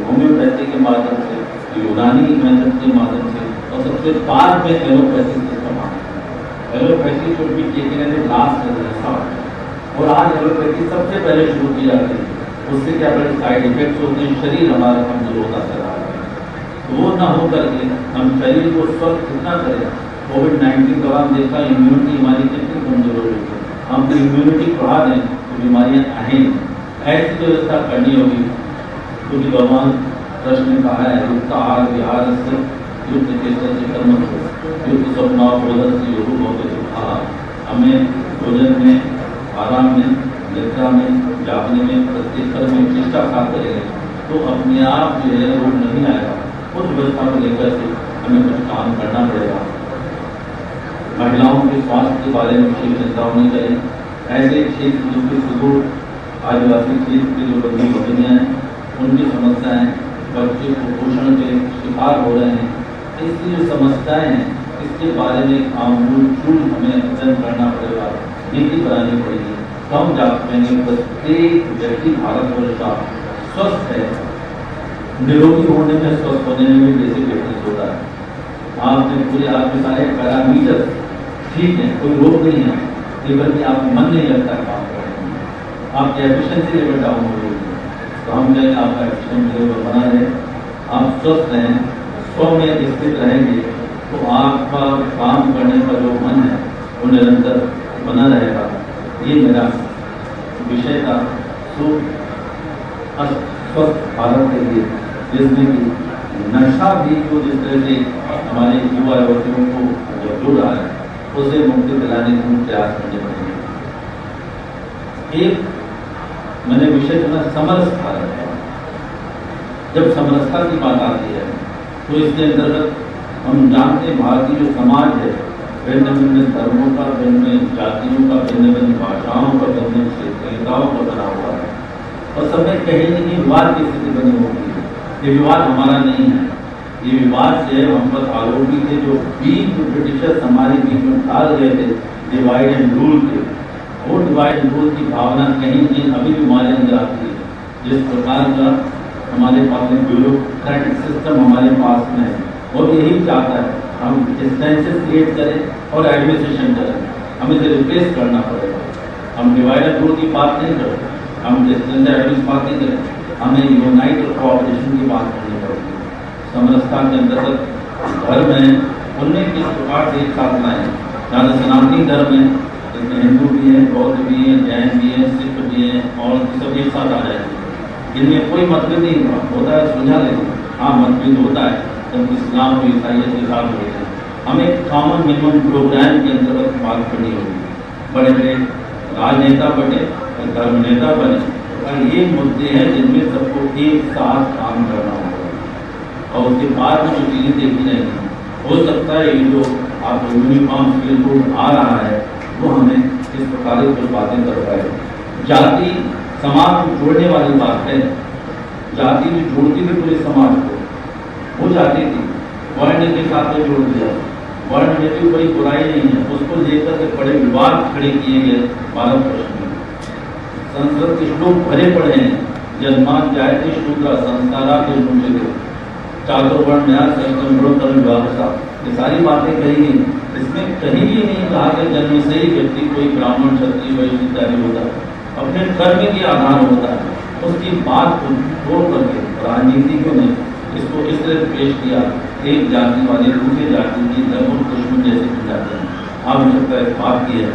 होम्योपैथी के माध्यम से, यूनानी मेथड के माध्यम से, और सबसे बाद में एलोपैथी सिस्टम आ गया। Allopathy should be taken as last resort, और आज एलोपैथी सबसे पहले शुरू की जाती है। उससे क्या बड़े साइड इफेक्ट्स होते हैं, शरीर हमारा कमजोर होता चला रहा है। तो वो ना हो करके हम शरीर को स्वस्थ कितना करें। कोविड-19 के दौरान देखा इम्यूनिटी हमारी कितनी कमजोर हो रही है, हम तो इम्यूनिटी बढ़ा दें तो बीमारियाँ आएंगी। ऐसी व्यवस्था करनी होगी, क्योंकि भगवान कृष्ण ने कहा है युक्त आहार विहार से युक्त चेतन से कर्म हो, युक्त स्वप्न बोधन से योग बहुत आहार। हमें भोजन में, आराम में, निद्रा में, जागने में, प्रत्येक कर्म में चेष्टा साथ करेंगे तो अपने आप जो है रोग नहीं आएगा। उस व्यवस्था को लेकर के हमें कुछ काम करना पड़ेगा। महिलाओं के स्वास्थ्य के बारे में विशेष चिंता होनी चाहिए। ऐसे क्षेत्र जो कि सुदूर आदिवासी क्षेत्र के जो बंदी बकरियाँ हैं उनकी समस्याएं, बच्चे कुपोषण के शिकार हो रहे हैं, इसकी जो समस्याएं हैं इसके बारे में आमूल हमें अध्ययन करना पड़ेगा, नीति बनानी पड़ेगी। कम जात में प्रत्येक व्यक्ति भारतवर्ष का स्वस्थ है, निरोगी होने में, स्वस्थ होने में भी बेसिक डिफरेंस होता है। आपने पूरे आपके सारे पैरामीटर ठीक है, कोई रोग नहीं है, केवल कि आपको मन नहीं लगता है काम करने में, आपकी एफिशिएंसी लेवल डाउन हो रही है। तो हम चाहेंगे आपका एफिशिएंसी लेवल बना रहे, आप स्वस्थ रहें, स्व में स्थित रहेंगे तो आपका काम करने का जो मन है वो निरंतर बना रहेगा। ये मेरा विषय था स्वस्थ भारत के लिए, जिसमें कि नशा भी जो जिस तरह से हमारे युवा युवतियों को जो जुड़ रहा है उसे मुक्ति दिलाने के प्रयास करने पड़ेंगे। एक मैंने विषय चुना समरस भारत का। जब समरसता की बात आती है तो इसके अंतर्गत हम जानते हैं भारतीय जो समाज है भिन्न भिन्न धर्मों का, भिन्न जातियों का, भिन्न भिन्न भाषाओं का, भिन्न क्षेत्रीयताओं का बना हुआ है, और सब में कहीं न कहीं विवाद की स्थिति बनी होती है। ये विवाद हमारा नहीं है, ये विवाद से हम पर आरोपी थे जो ब्रिटिशर्स हमारे बीच में डाल गए थे डिवाइड एंड रूल के। वो डिवाइड एंड रूल की भावना कहीं न कहीं अभी भी हमारे अंदर आती है। जिस प्रकार का हमारे पास में ब्यूरोक्रेटिक सिस्टम हमारे पास में है, और यही चाहता है हम डिस्टेंसेस क्रिएट करें और एडमिनिस्ट्रेशन करें, हमें इसे रिप्लेस करना पड़ेगा। हम डिवाइड एंड रूल की बात नहीं करते, हम डिस्टेंस एडमिनिस्ट्रेशन बात नहीं करें, हमें यूनाइट और कोऑपरेशन की बात करनी पड़ेगी। समरसता के अंतर्गत घर में उनमें किस प्रकार से एक साथ लाएं, ज़्यादा सनातनी धर्म है, जिसमें हिंदू भी हैं, बौद्ध भी हैं, जैन भी हैं, सिख भी हैं और सब एक साथ आ जाएंगे। इनमें कोई मतभेद नहीं होता है, सुलझा लेते। हाँ, मतभेद होता है जब इस्लाम और ईसाइयत के साथ होते हैं। हमें कॉमन मिनिमम प्रोग्राम के अंतर्गत बात करनी होगी। बड़े बड़े राजनेता बने, धर्म नेता बने, और ये मुद्दे हैं जिनमें सबको एक साथ काम करना होगा और उसके बाद में जो चीज़ें देखी जाएंगी। हो सकता है ये जो आप यूनिफॉर्म सिविल कोड आ रहा है वो हमें इस प्रकार की कुछ बातें कर पाए। जाति समाज को जोड़ने वाली बात है, जाति जो जोड़ती थी पूरे समाज को, वो जाति थी, वर्ण के साथ में जोड़ दिया। वर्ण में भी कोई बुराई नहीं है, उसको लेकर के बड़े विवाद खड़े किए गए भारतवर्ष में। संस्कृत के श्लोक भरे पड़े हैं, जन्मात जायते शूद्रा संस्कारा के मुझे चातुर्वर्ण न्याय संगम गुणोत्तर विभाषा, ये सारी बातें कही गई। इसमें कहीं भी नहीं कहा कि जन्म से ही व्यक्ति कोई ब्राह्मण क्षत्रिय वैश्य इत्यादि होता है, अपने कर्म के आधार होता है। उसकी बात को छोड़ करके राजनीतिज्ञों ने इसको इस तरह पेश किया, एक जाति वाले दूसरे जाति की धर्म दुश्मन जैसे बन जाते हैं। आवश्यकता इस बात की है,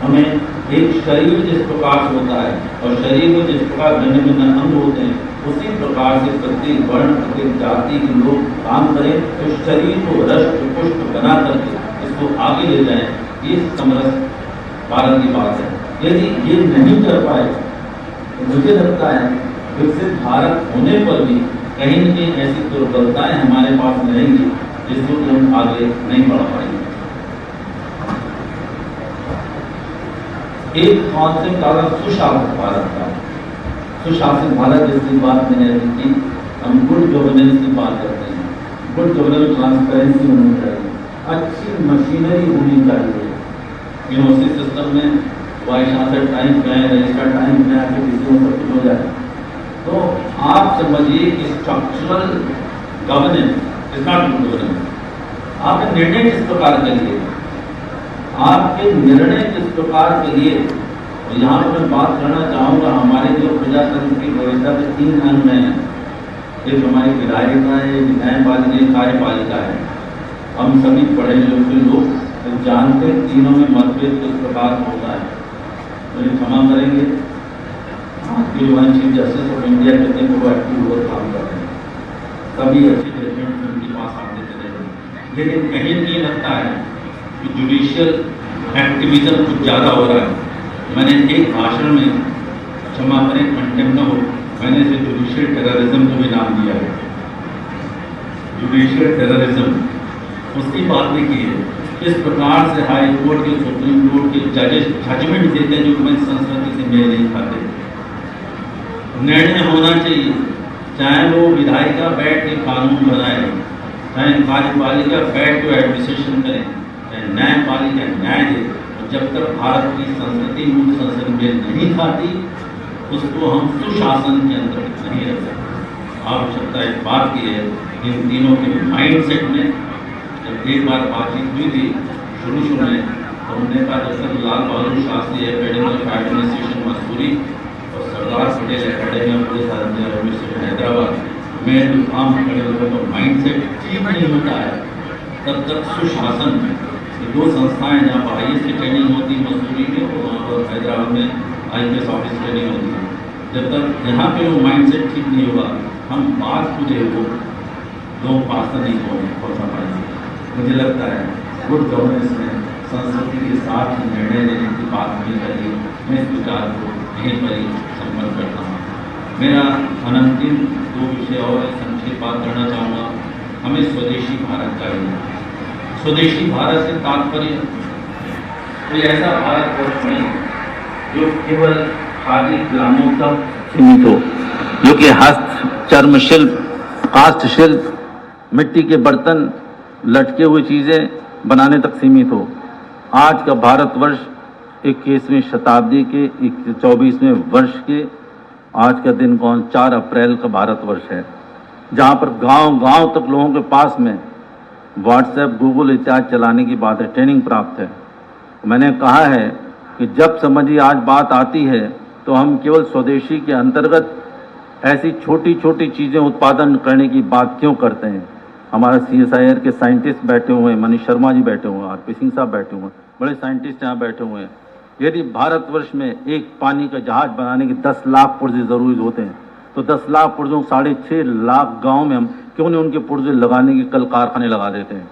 हमें एक शरीर जिस प्रकार से होता है और शरीर में जिस प्रकार भिन्न भिन्न अंग होते हैं, उसी प्रकार से प्रत्येक वर्ण प्रत्येक जाति के लोग काम करें तो शरीर को रष्ट पुष्ट बना करके इसको आगे ले जाएं। ये समरस भारत की बात है। यदि ये नहीं कर पाए तो मुझे लगता है विकसित भारत होने पर भी कहीं न कहीं ऐसी दुर्बलताएं हमारे पास रहेंगी जिसको कि हम आगे नहीं बढ़ पाएंगे। एक कॉन्सेप्ट आ रहा सुशासित भारत का। सुशासित भारत जिसकी बात मैंने अभी की, हम गुड गवर्नेंस की बात करते हैं। गुड गवर्नेंस ट्रांसपेरेंसी होनी चाहिए, अच्छी मशीनरी होनी चाहिए। यूनिवर्सिटी सिस्टम में वाइस चांसलर टाइम पे है, रजिस्ट्रार टाइम पे आके किसी में सब कुछ हो जाए। तो आप समझिए कि structural governance is not good governance. आपने निर्णय किस प्रकार के लिए, आपके निर्णय किस प्रकार के लिए, और यहाँ पर मैं बात करना चाहूँगा हमारे जो प्रजातंत्र की व्यवस्था के 3 अंग हैं। एक हमारी विधायिका है, न्यायपालिका है, कार्यपालिका है। हम सभी पढ़े लिखे लोग तो जानते हैं तीनों में मतभेद किस प्रकार होता है। मुझे क्षमा करेंगे, चीफ जस्टिस ऑफ इंडिया कितने प्रोएक्टिव और काम कर रहे हैं, सभी अच्छे जजमेंट उनके पास आते चले गए। लेकिन कहीं नहीं लगता है कि जुडिशियल एक्टिविज्म कुछ ज़्यादा हो रहा है। मैंने एक भाषण में, क्षमा करें कंटेम्प्ट न हो, मैंने इसे जुडिशियल टेररिज्म को भी नाम दिया है। जुडिशियल टेररिज्म उसकी बात भी की है। इस प्रकार से हाई कोर्ट के सुप्रीम कोर्ट के जजेस जजमेंट देते हैं जो हमारी संस्कृति से मेल नहीं खाते। निर्णय होना चाहिए, चाहे वो विधायिका बैठ के कानून बनाए, चाहे कार्यपालिका बैठ के एडमिनिस्ट्रेशन करें, चाहे न्यायपालिका न्याय दे। जब तक भारत की संस्कृति मूल संस्कृति मेल नहीं खाती उसको हम सुशासन के अंदर नहीं रख सकते। आवश्यकता इस बात की है इन तीनों के माइंड सेट में। जब एक बार बातचीत हुई थी शुरू में, तो हमने कहा जैसे Lal Bahadur Shastri academy of administration Mussoorie और Sardar Patel academy of police administration Hyderabad में जो काम खड़े हुए तो माइंड सेट ठीक नहीं होता है, तब तक सुशासन ये 2 संस्थाएं जहाँ पर हाईएस्ट की ट्रेनिंग होती है मसूरी में और वहाँ पर हैदराबाद में IPS ऑफिस ट्रेनिंग होती है। जब तक यहाँ पे वो माइंड सेट ठीक नहीं होगा, हम बात को जो वो 2 पास नहीं पहुँचा पाएंगे। मुझे लगता है गुड गवर्नेंस में संस्कृति के साथ ही निर्णय लेने की बात होनी चाहिए। मैं इस विचार को यहीं पर ही संपन्न करता हूँ। मेरा अंतिम 2 विषय और संक्षिप्त बात करना चाहूँगा। हमें स्वदेशी भारत चाहिए। स्वदेशी भारत से तात्पर्य कोई ऐसा भारत नहीं जो केवल खादी ग्रामों तक सीमित हो, जो कि हस्त चर्म शिल्प, काष्ठ शिल्प, मिट्टी के बर्तन, लटके हुए चीज़ें बनाने तक सीमित हो। आज का भारतवर्ष 21वीं शताब्दी के 24वें वर्ष के आज का दिन 4 अप्रैल का भारतवर्ष है, जहाँ पर गांव-गांव तक लोगों के पास में व्हाट्सएप, गूगल इत्यादि चलाने की बात है, ट्रेनिंग प्राप्त है। मैंने कहा है कि जब समझिए आज बात आती है तो हम केवल स्वदेशी के अंतर्गत ऐसी छोटी छोटी चीज़ें उत्पादन करने की बात क्यों करते हैं। हमारे CSIR के साइंटिस्ट बैठे हुए हैं, मनीष शर्मा जी बैठे हुए हैं, RP सिंह साहब बैठे हुए हैं, बड़े साइंटिस्ट यहाँ बैठे हुए हैं। यदि भारतवर्ष में एक पानी का जहाज बनाने के 10 लाख पुर्जे ज़रूरी होते हैं, तो 10 लाख पुर्जों 6.5 लाख गाँव में हम क्यों नहीं उनके पुर्जे लगाने के कल कारखाने लगा देते हैं।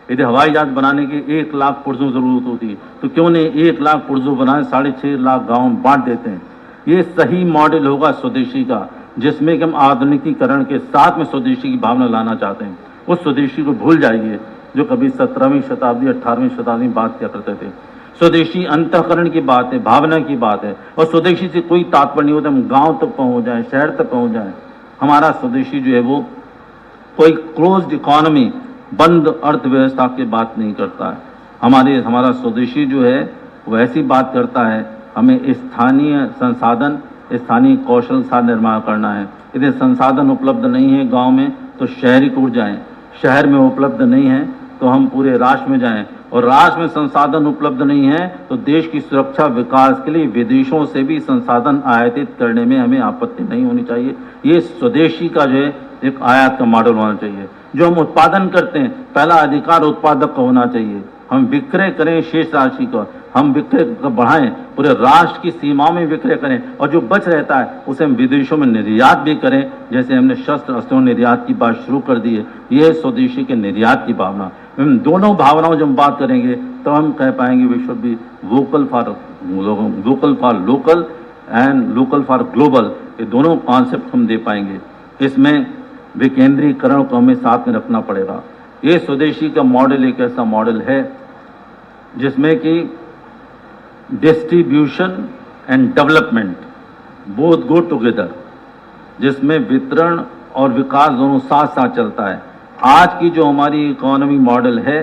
यदि हवाई जहाज बनाने की 1 लाख पुर्जों ज़रूरत होती है, तो क्यों नहीं 1 लाख पुर्जों बनाए 6.5 लाख गाँव में बांट देते हैं। ये सही मॉडल होगा स्वदेशी का, जिसमें कि हम आधुनिकीकरण के साथ में स्वदेशी की भावना लाना चाहते हैं। उस स्वदेशी को भूल जाइए जो कभी 17वीं शताब्दी 18वीं शताब्दी में बात किया करते थे। स्वदेशी अंतःकरण की बात है, भावना की बात है, और स्वदेशी से कोई तात्पर्य नहीं होता हम गांव तक पहुंच जाएं, शहर तक पहुंच जाएं। हमारा स्वदेशी जो है वो कोई क्लोज्ड इकोनॉमी, बंद अर्थव्यवस्था की बात नहीं करता है। हमारा स्वदेशी जो है वो ऐसी बात करता है, हमें स्थानीय संसाधन, स्थानीय कौशल का निर्माण करना है। यदि संसाधन उपलब्ध नहीं है गांव में तो शहरीकूट जाएं, शहर में उपलब्ध नहीं है तो हम पूरे राष्ट्र में जाएं, और राष्ट्र में संसाधन उपलब्ध नहीं है तो देश की सुरक्षा विकास के लिए विदेशों से भी संसाधन आयातित करने में हमें आपत्ति नहीं होनी चाहिए। ये स्वदेशी का जो है एक आयात का मॉडल होना चाहिए। जो हम उत्पादन करते हैं पहला अधिकार उत्पादक का होना चाहिए। हम विक्रय करें शेष राशि का, हम विक्रय बढ़ाएं, पूरे राष्ट्र की सीमाओं में विक्रय करें, और जो बच रहता है उसे हम विदेशों में निर्यात भी करें, जैसे हमने शस्त्र अस्त्रों निर्यात की बात शुरू कर दी है। ये स्वदेशी के निर्यात की भावना, इन दोनों भावनाओं जब हम बात करेंगे तो हम कह पाएंगे we should be vocal for local and local for global. ये दोनों कॉन्सेप्ट हम दे पाएंगे। इसमें विकेंद्रीकरण को हमें साथ में रखना पड़ेगा। ये स्वदेशी का मॉडल एक ऐसा मॉडल है जिसमें कि distribution and development both go together, जिसमें वितरण और विकास दोनों साथ साथ चलता है। आज की जो हमारी इकोनॉमी मॉडल है,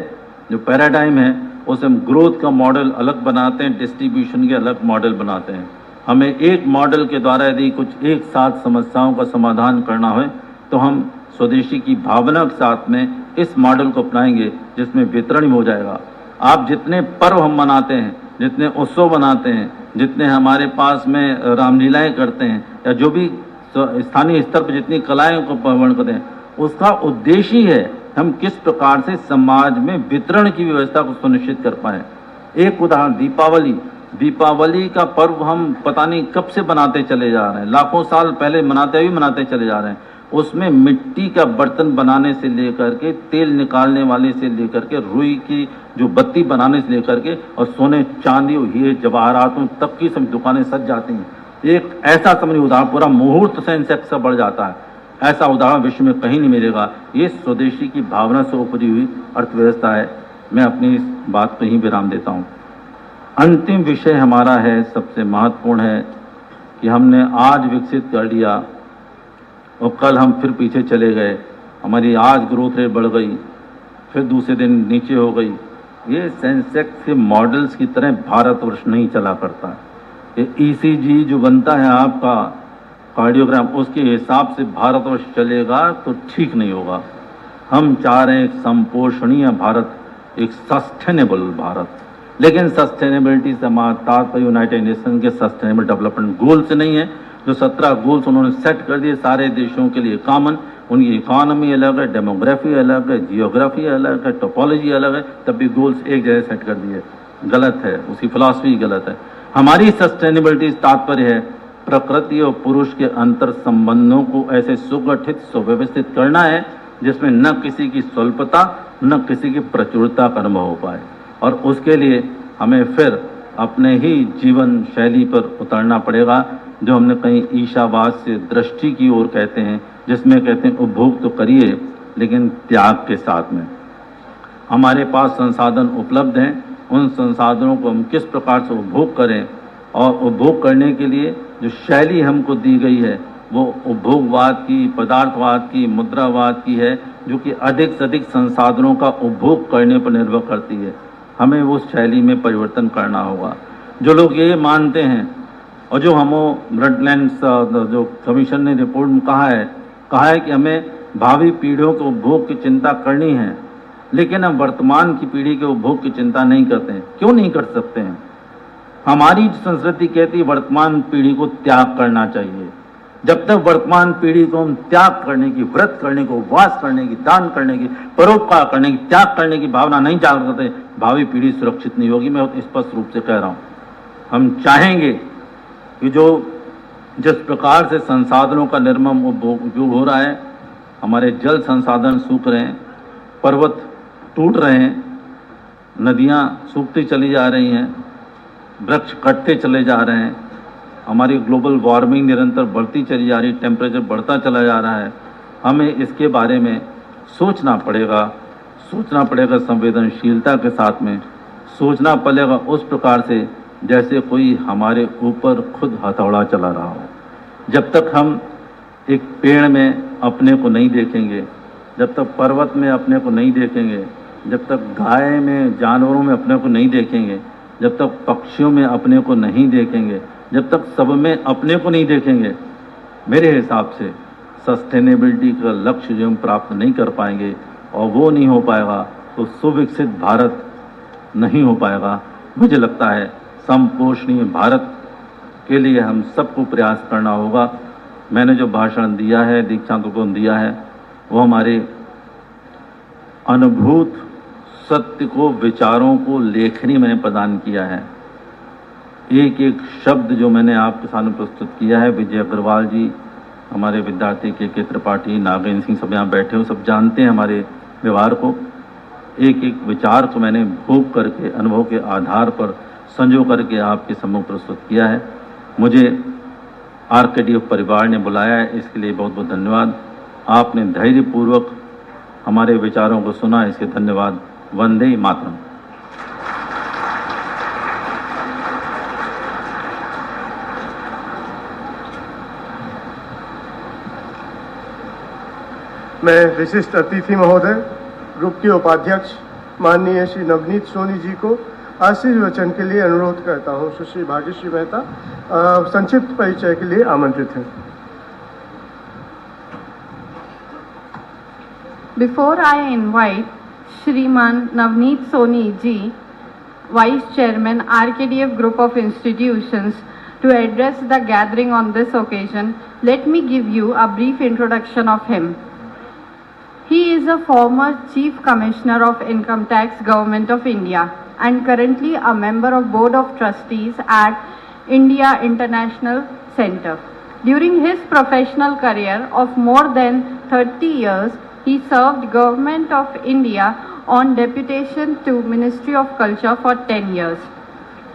जो पैराडाइम है, उसे हम ग्रोथ का मॉडल अलग बनाते हैं, डिस्ट्रीब्यूशन के अलग मॉडल बनाते हैं। हमें एक मॉडल के द्वारा यदि कुछ एक साथ समस्याओं का समाधान करना हो तो हम स्वदेशी की भावना के साथ में इस मॉडल को अपनाएंगे, जिसमें वितरण हो जाएगा। आप जितने पर्व हम मनाते हैं, जितने उत्सव मनाते हैं, जितने हमारे पास में रामलीलाएं करते हैं, या जो भी स्थानीय स्तर पर जितनी कलाएं को प्रवण करते हैं, उसका उद्देश्य ही है हम किस प्रकार से समाज में वितरण की व्यवस्था को सुनिश्चित कर पाएं। एक उदाहरण, दीपावली का पर्व हम पता नहीं कब से बनाते चले जा रहे हैं, लाखों साल पहले मनाते चले जा रहे हैं। उसमें मिट्टी का बर्तन बनाने से लेकर के, तेल निकालने वाले से लेकर के, रुई की जो बत्ती बनाने से लेकर के, और सोने चांदी और हीरे जवाहरातों तक की सब दुकानें सज जाती हैं। एक ऐसा समझ उदाहरण, पूरा मुहूर्त से इंसेक्ट बढ़ जाता है, ऐसा उदाहरण विश्व में कहीं नहीं मिलेगा। ये स्वदेशी की भावना से उपजी हुई अर्थव्यवस्था है। मैं अपनी इस बात पर ही विराम देता हूँ। अंतिम विषय हमारा है, सबसे महत्वपूर्ण है कि हमने आज विकसित कर लिया और कल हम फिर पीछे चले गए। हमारी आज ग्रोथ रेट बढ़ गई, फिर दूसरे दिन नीचे हो गई। ये सेंसेक्स के मॉडल्स की तरह भारतवर्ष नहीं चला करता है। ये ECG जो बनता है आपका कार्डियोग्राम, उसके हिसाब से भारतवर्ष चलेगा तो ठीक नहीं होगा। हम चाह रहे हैं एक संपोषणीय भारत, एक सस्टेनेबल भारत। लेकिन सस्टेनेबिलिटी से हमारा तात्पर्य यूनाइटेड नेशन के सस्टेनेबल डेवलपमेंट गोल से नहीं है। जो 17 गोल्स उन्होंने सेट कर दिए सारे देशों के लिए कॉमन, उनकी इकोनॉमी अलग है, डेमोग्राफी अलग है, जियोग्राफी अलग है, टोपोलॉजी अलग है, तब भी गोल्स एक जगह सेट कर दिए। गलत है, उसकी फिलॉसफी गलत है। हमारी सस्टेनेबिलिटी तात्पर्य है प्रकृति और पुरुष के अंतर संबंधों को ऐसे सुगठित सुव्यवस्थित करना है जिसमें न किसी की स्वल्पता न किसी की प्रचुरता का अनुभव हो पाए। और उसके लिए हमें फिर अपने ही जीवन शैली पर उतरना पड़ेगा, जो हमने कहीं ईशावास से दृष्टि की ओर कहते हैं, जिसमें कहते हैं उपभोग तो करिए लेकिन त्याग के साथ में। हमारे पास संसाधन उपलब्ध हैं, उन संसाधनों को हम किस प्रकार से उपभोग करें, और उपभोग करने के लिए जो शैली हमको दी गई है वो उपभोगवाद की, पदार्थवाद की, मुद्रावाद की है, जो कि अधिक से अधिक संसाधनों का उपभोग करने पर निर्भर करती है। हमें उस शैली में परिवर्तन करना होगा। जो लोग ये मानते हैं, और जो हम ब्लडलैंड्स जो कमीशन ने रिपोर्ट में कहा है कि हमें भावी पीढ़ियों के उपभोग की चिंता करनी है, लेकिन हम वर्तमान की पीढ़ी के उपभोग की चिंता नहीं करते हैं। क्यों नहीं कर सकते हैं? हमारी संस्कृति कहती है वर्तमान पीढ़ी को त्याग करना चाहिए, जब तक वर्तमान पीढ़ी को हम त्याग करने की, व्रत करने की, उपवास करने की, दान करने की, परोपकार करने की, त्याग करने की भावना नहीं जागृत करते, भावी पीढ़ी सुरक्षित नहीं होगी। मैं स्पष्ट रूप से कह रहा हूं, हम चाहेंगे कि जिस प्रकार से संसाधनों का निर्मम उपयोग हो रहा है, हमारे जल संसाधन सूख रहे हैं, पर्वत टूट रहे हैं, नदियां सूखती चली जा रही हैं, वृक्ष कटते चले जा रहे हैं, हमारी ग्लोबल वार्मिंग निरंतर बढ़ती चली जा रही, टेम्परेचर बढ़ता चला जा रहा है। हमें इसके बारे में सोचना पड़ेगा संवेदनशीलता के साथ में सोचना पड़ेगा, उस प्रकार से जैसे कोई हमारे ऊपर खुद हथौड़ा चला रहा हो। जब तक हम एक पेड़ में अपने को नहीं देखेंगे, जब तक पर्वत में अपने को नहीं देखेंगे, जब तक गाय में, जानवरों में अपने को नहीं देखेंगे, जब तक पक्षियों में अपने को नहीं देखेंगे, जब तक सब में अपने को नहीं देखेंगे, मेरे हिसाब से सस्टेनेबिलिटी का लक्ष्य जो हम प्राप्त नहीं कर पाएंगे, और वो नहीं हो पाएगा तो सुविकसित भारत नहीं हो पाएगा। मुझे लगता है समपोषणीय भारत के लिए हम सबको प्रयास करना होगा। मैंने जो भाषण दिया है, दीक्षांत उपवन दिया है, वो हमारे अनुभूत सत्य को, विचारों को लेखनी मैंने प्रदान किया है। एक एक शब्द जो मैंने आपके सामने प्रस्तुत किया है, विजय अग्रवाल जी, हमारे विद्यार्थी के त्रिपाठी, नागेंद्र सिंह, सब यहाँ बैठे हो, सब जानते हैं हमारे व्यवहार को। एक एक विचार को मैंने भोग करके, अनुभव के आधार पर संजो करके आपके सम्मुख प्रस्तुत किया है। मुझे आरकेडीएफ परिवार ने बुलाया है, इसके लिए बहुत बहुत धन्यवाद। आपने धैर्यपूर्वक हमारे विचारों को सुना, इसके धन्यवाद। वंदे मातरम। मैं विशिष्ट अतिथि महोदय, ग्रुप के उपाध्यक्ष माननीय श्री नवनीत सोनी जी को आशीर्वचन के लिए अनुरोध करता हूं। सुश्री भाग्यश्री मेहता संक्षिप्त परिचय के लिए आमंत्रित हैं। Before I invite Shriman Navneet Soni ji, Vice Chairman, RKDF Group of Institutions, to address the gathering on this occasion, let me give you a brief introduction of him. He is a former Chief Commissioner of Income Tax, Government of India, and currently a member of Board of Trustees at India International Center. During his professional career of more than 30 years, he served Government of India on deputation to Ministry of Culture for 10 years.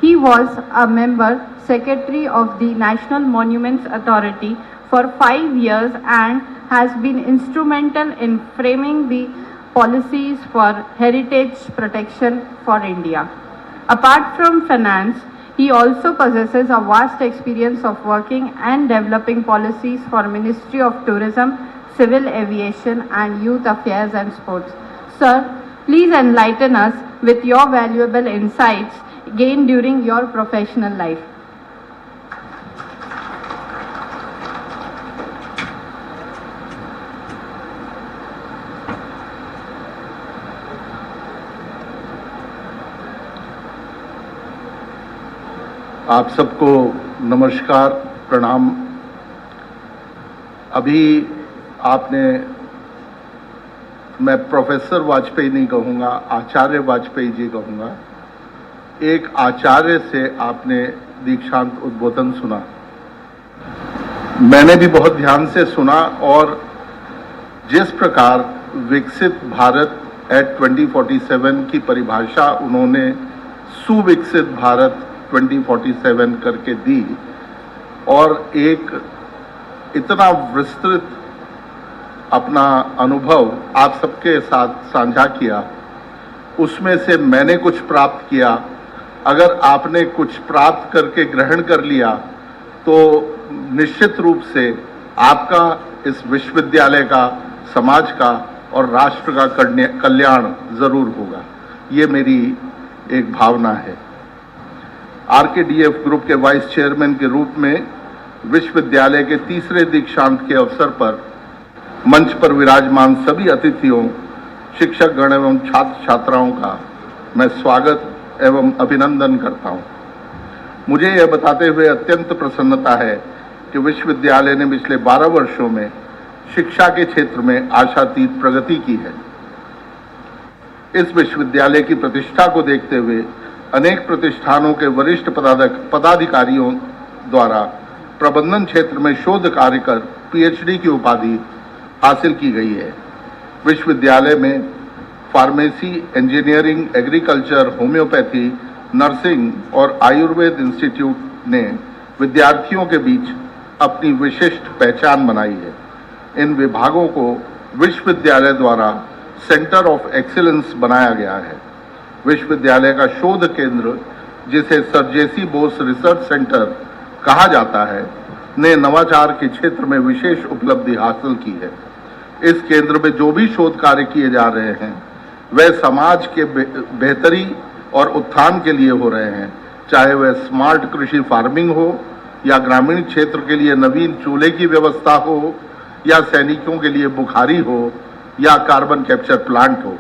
He was a member secretary of the National Monuments Authority for 5 years and has been instrumental in framing the policies for heritage protection for India. Apart from finance, he also possesses a vast experience of working and developing policies for Ministry of Tourism, Civil Aviation and Youth Affairs and Sports. Sir, please enlighten us with your valuable insights gained during your professional life. आप सबको नमस्कार, प्रणाम। अभी आपने, मैं professor Vajpayee नहीं कहूँगा, आचार्य वाजपेयी जी कहूँगा, एक आचार्य से आपने दीक्षांत उद्बोधन सुना। मैंने भी बहुत ध्यान से सुना और जिस प्रकार विकसित भारत एट 2047 की परिभाषा उन्होंने सुविकसित भारत 2047 करके दी और एक इतना विस्तृत अपना अनुभव आप सबके साथ साझा किया, उसमें से मैंने कुछ प्राप्त किया। अगर आपने कुछ प्राप्त करके ग्रहण कर लिया तो निश्चित रूप से आपका इस विश्वविद्यालय का, समाज का और राष्ट्र का कल्याण जरूर होगा। ये मेरी एक भावना है। आरकेडीएफ ग्रुप के वाइस चेयरमैन के रूप में विश्वविद्यालय के तीसरे दीक्षांत के अवसर पर मंच पर विराजमान सभी अतिथियों, शिक्षकगण एवं छात्र छात्राओं का मैं स्वागत एवं अभिनंदन करता हूं। मुझे यह बताते हुए अत्यंत प्रसन्नता है कि विश्वविद्यालय ने पिछले 12 वर्षों में शिक्षा के क्षेत्र में आशातीत प्रगति की है। इस विश्वविद्यालय की प्रतिष्ठा को देखते हुए अनेक प्रतिष्ठानों के वरिष्ठ पदाधिकारियों द्वारा प्रबंधन क्षेत्र में शोध कार्य कर पीएचडी की उपाधि हासिल की गई है। विश्वविद्यालय में pharmacy, engineering, agriculture, homeopathy, nursing और आयुर्वेद इंस्टीट्यूट ने विद्यार्थियों के बीच अपनी विशिष्ट पहचान बनाई है। इन विभागों को विश्वविद्यालय द्वारा सेंटर ऑफ एक्सीलेंस बनाया गया है। विश्वविद्यालय का शोध केंद्र, जिसे सर जेसी बोस रिसर्च सेंटर कहा जाता है, ने नवाचार के क्षेत्र में विशेष उपलब्धि हासिल की है। इस केंद्र में जो भी शोध कार्य किए जा रहे हैं वह समाज के बेहतरी और उत्थान के लिए हो रहे हैं, चाहे वह स्मार्ट कृषि फार्मिंग हो या ग्रामीण क्षेत्र के लिए नवीन चूल्हे की व्यवस्था हो या सैनिकों के लिए बुखारी हो या कार्बन कैप्चर प्लांट हो।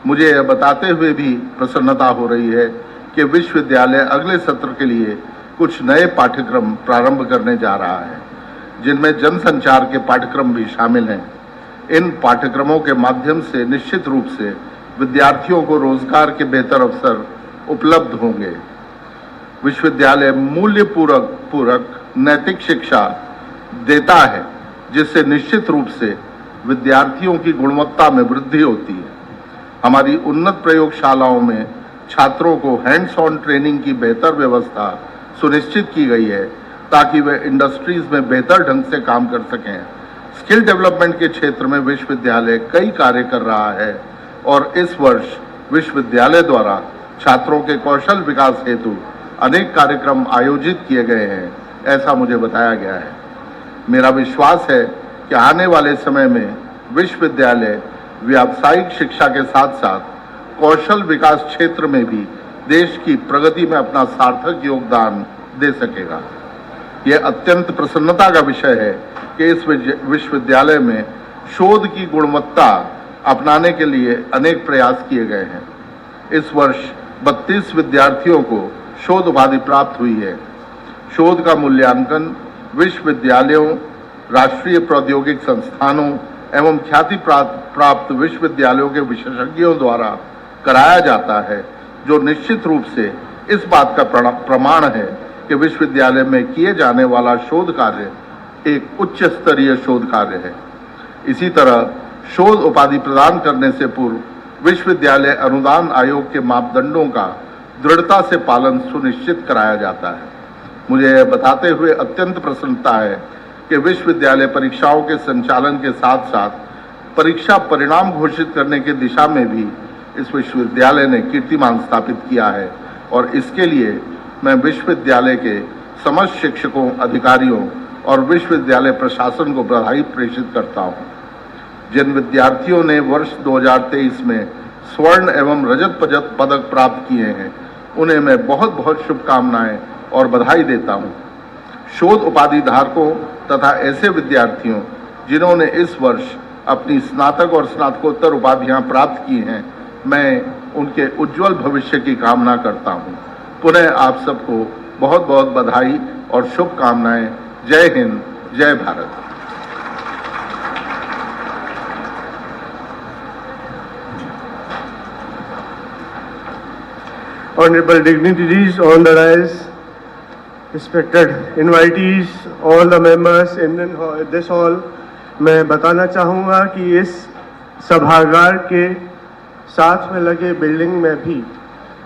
मुझे यह बताते हुए भी प्रसन्नता हो रही है कि विश्वविद्यालय अगले सत्र के लिए कुछ नए पाठ्यक्रम प्रारंभ करने जा रहा है, जिनमें जनसंचार के पाठ्यक्रम भी शामिल हैं। इन पाठ्यक्रमों के माध्यम से निश्चित रूप से विद्यार्थियों को रोजगार के बेहतर अवसर उपलब्ध होंगे। विश्वविद्यालय मूल्य पूरक नैतिक शिक्षा देता है, जिससे निश्चित रूप से विद्यार्थियों की गुणवत्ता में वृद्धि होती है। हमारी उन्नत प्रयोगशालाओं में छात्रों को हैंड्स ऑन ट्रेनिंग की बेहतर व्यवस्था सुनिश्चित की गई है, ताकि वे इंडस्ट्रीज में बेहतर ढंग से काम कर सकें। स्किल डेवलपमेंट के क्षेत्र में विश्वविद्यालय कई कार्य कर रहा है और इस वर्ष विश्वविद्यालय द्वारा छात्रों के कौशल विकास हेतु अनेक कार्यक्रम आयोजित किए गए हैं, ऐसा मुझे बताया गया है। मेरा विश्वास है कि आने वाले समय में विश्वविद्यालय व्यावसायिक शिक्षा के साथ साथ कौशल विकास क्षेत्र में भी देश की प्रगति में अपना सार्थक योगदान दे सकेगा। यह अत्यंत प्रसन्नता का विषय है कि इस विश्वविद्यालय में शोध की गुणवत्ता अपनाने के लिए अनेक प्रयास किए गए हैं। इस वर्ष 32 विद्यार्थियों को शोध उपाधि प्राप्त हुई है। शोध का मूल्यांकन विश्वविद्यालयों, राष्ट्रीय प्रौद्योगिक संस्थानों एवं ख्याति प्राप्त विश्वविद्यालयों के विशेषज्ञों द्वारा कराया जाता है, जो निश्चित रूप से इस बात का प्रमाण है कि विश्वविद्यालय में किए जाने वाला शोध कार्य एक उच्च स्तरीय शोध कार्य है। इसी तरह शोध उपाधि प्रदान करने से पूर्व विश्वविद्यालय अनुदान आयोग के मापदंडों का दृढ़ता से पालन सुनिश्चित कराया जाता है। मुझे यह बताते हुए अत्यंत प्रसन्नता है कि विश्वविद्यालय परीक्षाओं के संचालन के साथ साथ परीक्षा परिणाम घोषित करने की दिशा में भी इस विश्वविद्यालय ने कीर्तिमान स्थापित किया है और इसके लिए मैं विश्वविद्यालय के समस्त शिक्षकों, अधिकारियों और विश्वविद्यालय प्रशासन को बधाई प्रेषित करता हूँ। जिन विद्यार्थियों ने वर्ष 2023 में स्वर्ण एवं रजत पदक प्राप्त किए हैं, उन्हें मैं बहुत बहुत शुभकामनाएं और बधाई देता हूँ। शोध उपाधि धारकों तथा ऐसे विद्यार्थियों जिन्होंने इस वर्ष अपनी स्नातक और स्नातकोत्तर उपाधियां प्राप्त की हैं, मैं उनके उज्जवल भविष्य की कामना करता हूं। पुनः आप सबको बहुत बहुत बधाई और शुभकामनाएं। जय हिंद, जय Bharat. Honorable dignitaries on the dais, respected invitees, all the members in this hall, मैं बताना चाहूँगा कि इस सभागार के साथ में लगे बिल्डिंग में भी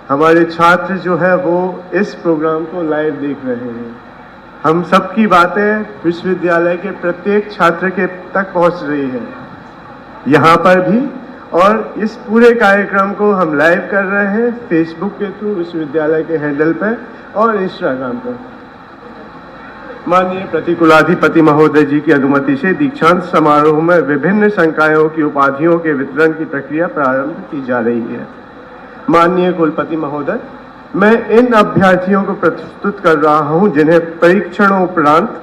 हमारे छात्र जो है वो इस प्रोग्राम को लाइव देख रहे हैं। हम सबकी बातें विश्वविद्यालय के प्रत्येक छात्र के तक पहुँच रही है यहाँ पर भी, और इस पूरे कार्यक्रम को हम लाइव कर रहे हैं फेसबुक के थ्रू, विश्वविद्यालय के हैंडल पर और इंस्टाग्राम पर। माननीय प्रतिकुलाधिपति महोदय जी की अनुमति से दीक्षांत समारोह में विभिन्न संकायों की उपाधियों के वितरण की प्रक्रिया प्रारंभ की जा रही है। माननीय कुलपति महोदय, मैं इन अभ्यर्थियों को प्रस्तुत कर रहा हूं जिन्हें परीक्षणों उपरांत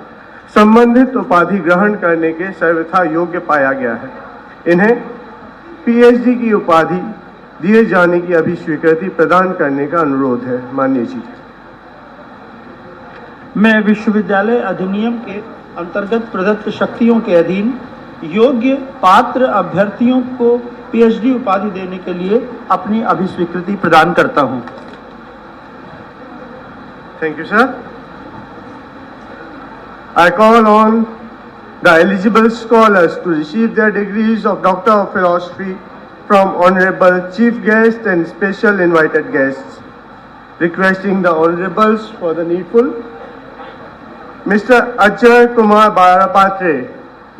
संबंधित उपाधि ग्रहण करने के सर्वथा योग्य पाया गया है। इन्हें पीएचडी की उपाधि दिए जाने की अभी स्वीकृति प्रदान करने का अनुरोध है। माननीय जी, मैं विश्वविद्यालय अधिनियम के अंतर्गत प्रदत्त शक्तियों के अधीन योग्य पात्र अभ्यर्थियों को पीएचडी उपाधि देने के लिए अपनी अभिस्वीकृति प्रदान करता हूं। Thank you, sir. I call on the eligible scholars to receive their degrees of Doctor of Philosophy from Honorable Chief Guest and special invited guests. Requesting the Honorables for the needful. Mr. Ajay Kumar Barapatre,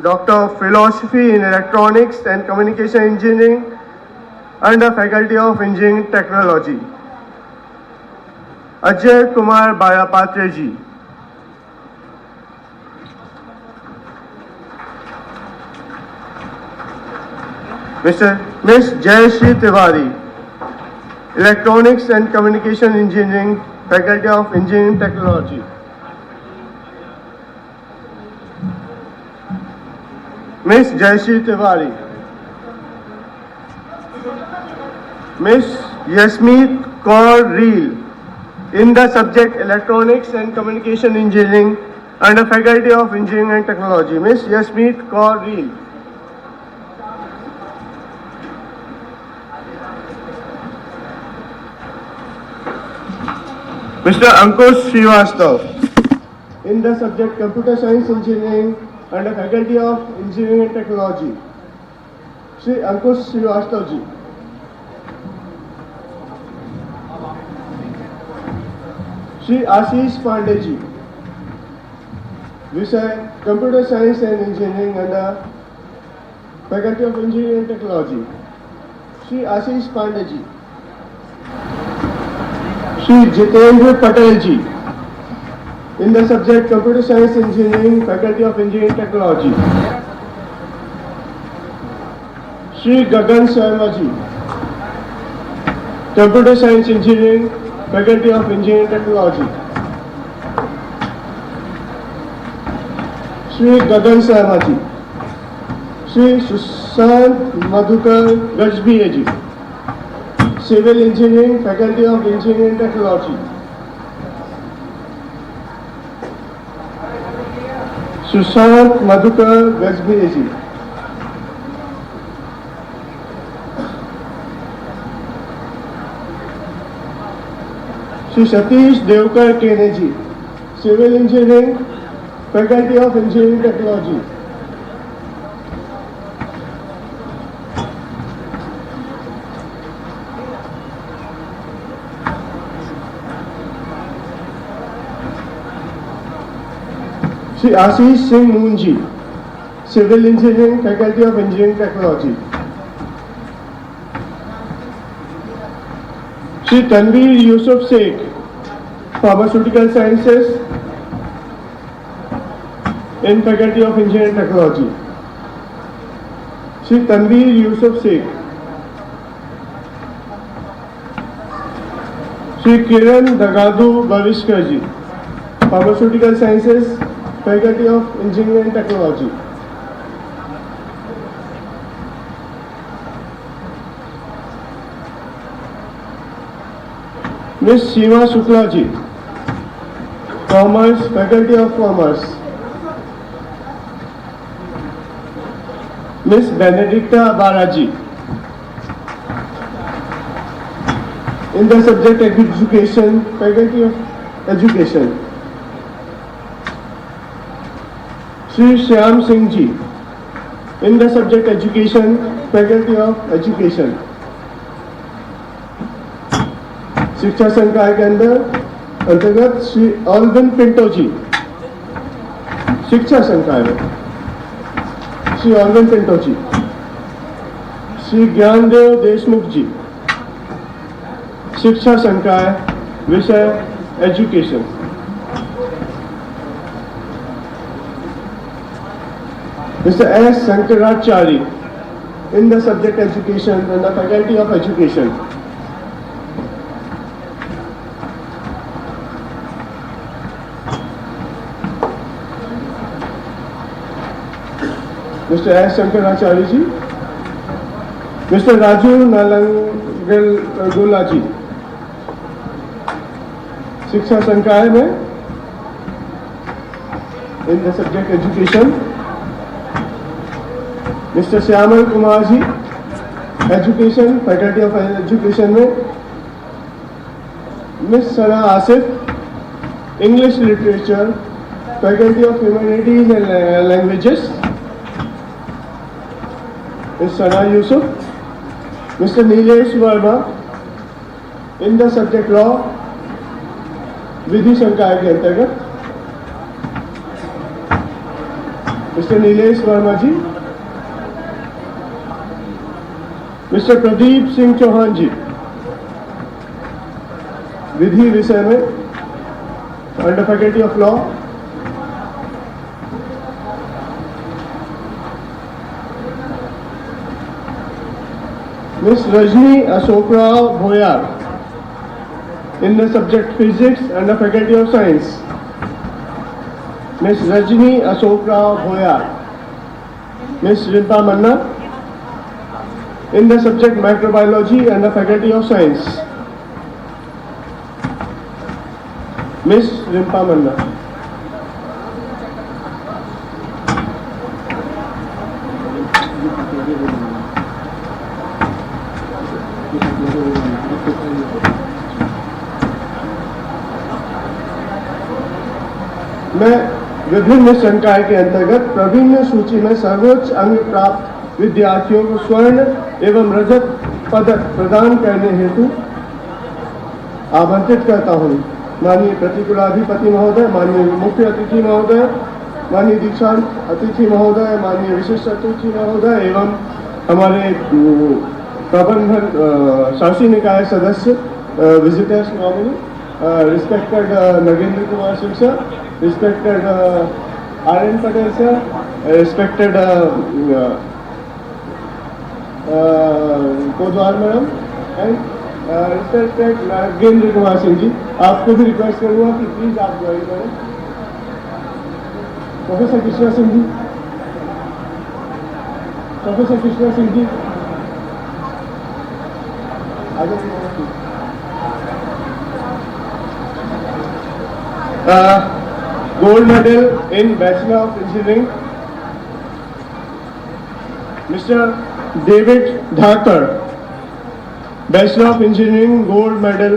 Doctor of Philosophy in Electronics and Communication Engineering under Faculty of Engineering Technology. Ajay Kumar Barapatre ji. Miss Jayashree Tiwari, Electronics and Communication Engineering, Faculty of Engineering Technology. Miss Jayashree Tiwari. Miss Yasmeet Kaur Reel, in the subject Electronics and Communication Engineering under Faculty of Engineering and Technology. Miss Yasmeet Kaur Reel. Mr. Ankush Srivastav, in the subject Computer Science Engineering under Faculty of Engineering and Technology. Shri Ankush Srivastav ji. Shri Ashish Pandey ji, Vishay Computer Science and Engineering under Faculty of Engineering and Technology. Shri Ashish Pandey ji. Shri Jitendra Patel ji, in the subject Computer Science Engineering, Faculty of Engineering Technology. Shri Gagan Sharma ji, Computer Science Engineering, Faculty of Engineering Technology. Shri Gagan Sharma ji. Shri Sushant Madhukar Gajbhiye ji, Civil Engineering, Faculty of Engineering Technology. Sushant Madhukar Gajbhiye ji. Shri Satish Devkar Kene ji, Civil Engineering, Faculty of Engineering Technology. Shri Ashish Singh Moon ji, Civil Engineering, Faculty of Engineering Technology. Shri Tanveer Yusuf Sheikh, Pharmaceutical Sciences in Faculty of Engineering Technology. Shri Tanveer Yusuf Sheikh. Shri Kiran Dagadu Bhavishkar ji, Pharmaceutical Sciences, Faculty of Engineering and Technology. Miss Shiva Shukla ji, Commerce, Faculty of Commerce. Miss Benedicta Balaji, in the subject Education, Faculty of Education. Shri Shyam Singh ji, in the subject Education, Faculty of Education. शिक्षा संकाय के अंतर्गत Shri Alvin Pinto जी, शिक्षा संकाय में Shri Alvin Pinto जी। श्री ज्ञानदेव देशमुख जी, शिक्षा संकाय, विषय education. Mr. S. Sankaracharya, in the subject Education and the Faculty of Education. Mr. S. Sankaracharya ji. Mr. Raju Nalangola ji, शिक्षा संकाय में in the subject education. Mr. Syamal Kumar ji, education, faculty of education में. Miss Sana Asif, English literature, faculty of humanities and languages. Miss Sana Yusuf. Mr. Nilesh Verma, in the subject law, विधि संकाय के अंतर्गत. Mr. Nilesh Verma जी. Mr. Pradeep Singh Chauhan जी, विधि विषय में under faculty of law. Miss Rajni Ashokrao Bhoyar, in the subject physics and the faculty of science. Miss Rajni Ashokrao Bhoyar. Miss Rimpa Manna, in the subject microbiology and the faculty of science. Miss Rimpa Manna. मैं विभिन्न संकाय के अंतर्गत प्रवीण्य सूची में सर्वोच्च अंक प्राप्त विद्यार्थियों को स्वर्ण एवं रजत पदक प्रदान करने हेतु आमंत्रित करता हूँ. माननीय प्रतिकुलाधिपति महोदय, माननीय मुख्य अतिथि महोदय, माननीय दीक्षांत अतिथि महोदय, माननीय विशिष्ट अतिथि महोदय एवं हमारे प्रबंधन शासी निकाय सदस्य, visitors nominee, respected Nagendra Kumar Singh sir, respected R.N. Patel sir, respected Kotwal madam and respected Nagendra Kumar Singh ji. आपको भी रिक्वेस्ट करूँगा कि प्लीज आप ज्वाइन करें. Professor Krishna Singh ji, professor Krishna Singh ji gold medal in Bachelor of Engineering, Mr. David Dhakar. Bachelor of Engineering gold medal,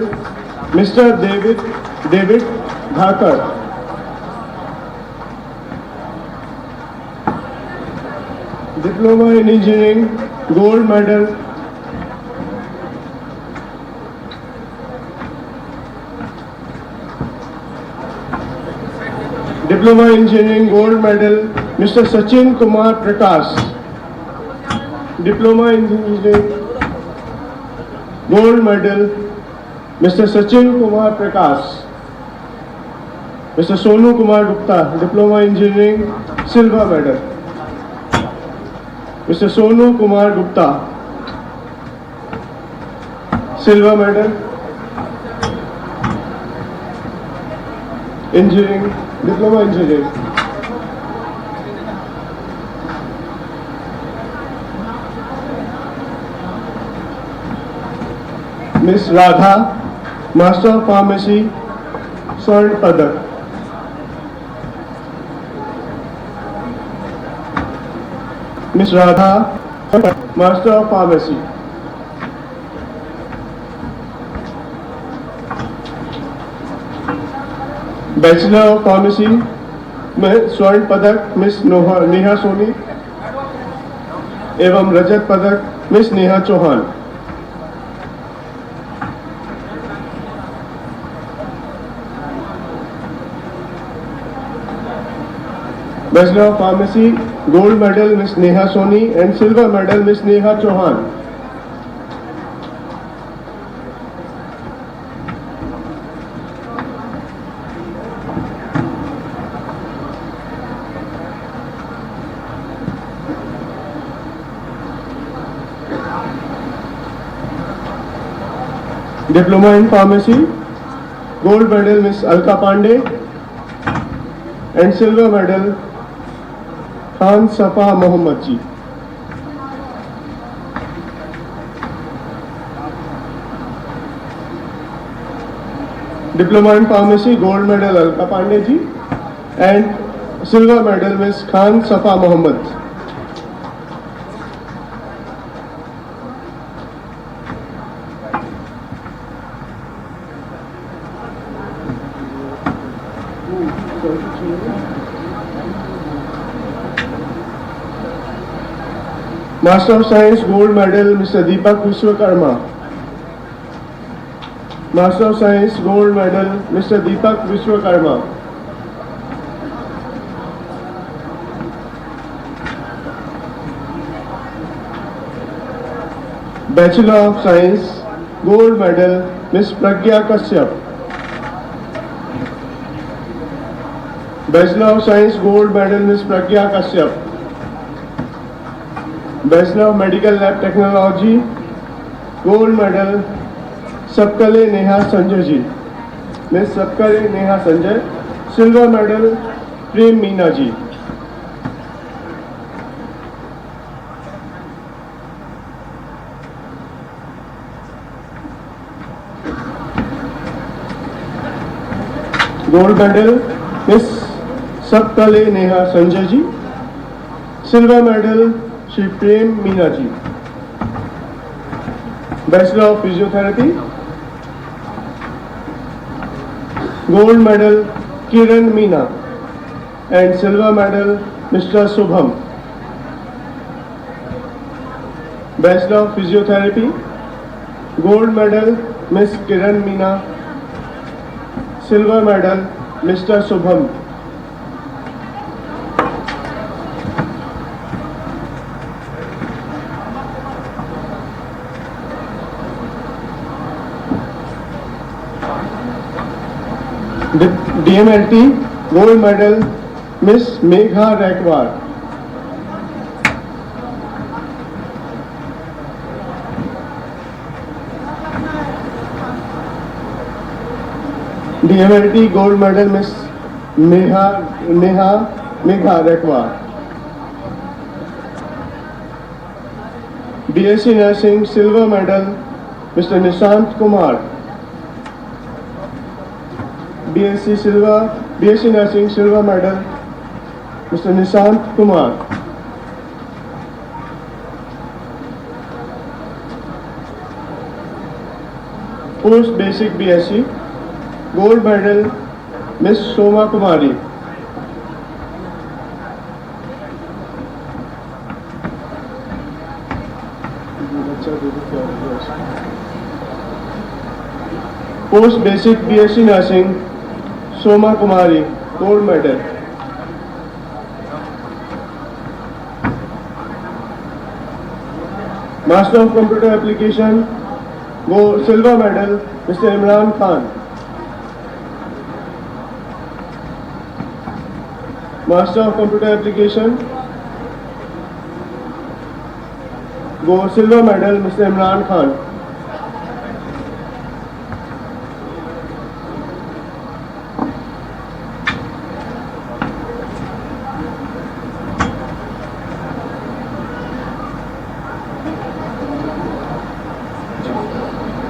Mr. David Dhakar. Diploma in Engineering gold medal, Diploma in Engineering gold medal, Mr. Sachin Kumar Prakash. Diploma in Engineering gold medal, Mr. Sachin Kumar Prakash. Mr. Sonu Kumar Gupta, Diploma in Engineering silver medal. Mr. Sonu Kumar Gupta, silver medal, engineering, diploma engineering. Miss Radha, Master of Pharmacy, स्वर्ण पदक. Miss Radha, Master of Pharmacy. Bachelor of pharmacy में स्वर्ण पदक miss Neha Soni एवं रजत पदक miss Neha Chauhan. Bachelor of pharmacy gold medal miss Neha Soni and silver medal miss Neha Chauhan. Diploma in pharmacy gold medal miss Alka Pandey and silver medal Khan Safa Mohammad ji. Diploma in pharmacy gold medal Alka Pandey ji and Silver medal Miss Khan Safa Mohammed. Master of Science Gold Medal Mr. Deepak Vishwakarma. Master of Science Gold Medal Mr. Deepak Vishwakarma. Bachelor of Science Gold Medal Miss Pragya Kashyap. Bachelor of Science Gold Medal Miss Pragya Kashyap. Bachelor of Medical Lab Technology Gold Medal Sapkale Neha Sanjay ji. Miss Sapkale Neha Sanjay. Silver Medal Prem Meena ji. Gold Medal Miss Sapkale Neha Sanjay ji. Silver Medal Shri Prem Meena ji. Bachelor of Physiotherapy Gold Medal Kiran Meena and Silver Medal Mr. Subham. Bachelor of Physiotherapy Gold Medal Miss Kiran Meena. Silver Medal Mr. Subham. DMLT Gold Medal Miss Megha Rakwar. DMLT Gold Medal Miss Megha Rakwar. BSc Nursing Silver Medal Mr. Nishant Kumar. BSc Nursing Silver Medal Mr. Nishant Kumar. Post Basic BSc Gold Medal Miss Soma Kumari. Post Basic BSc Nursing Soma Kumari, Gold Medal. Master of Computer Application, Silver Medal, Mr. Imran Khan. Master of Computer Application, Silver Medal, Mr. Imran Khan.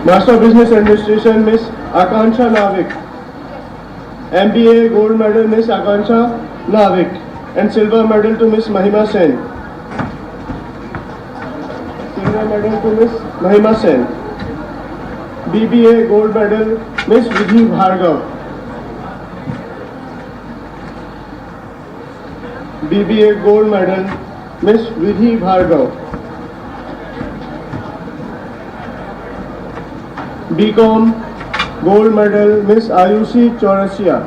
Master of Business Administration Miss Akansha Navik. MBA Gold Medal Miss Akansha Navik and Silver Medal to Miss Mahima Sen. Silver Medal to Miss Mahima Sen. BBA Gold Medal Miss Vidhi Bhargav. BBA Gold Medal Miss Vidhi Bhargav. BCom Gold Medal Miss Ayushi Chaurasia.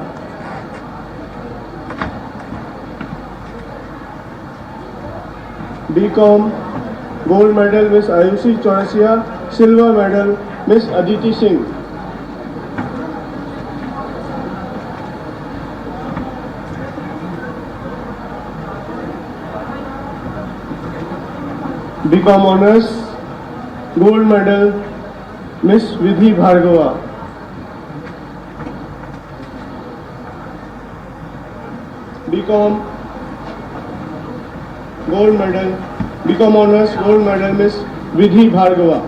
BCom Gold Medal Miss Ayushi Chaurasia. Silver Medal Miss Aditi Singh. BCom Honors Gold Medal Miss Vidhi Bhargava. BCom Gold Medal, BCom Honors Gold Medal Miss Vidhi Bhargava.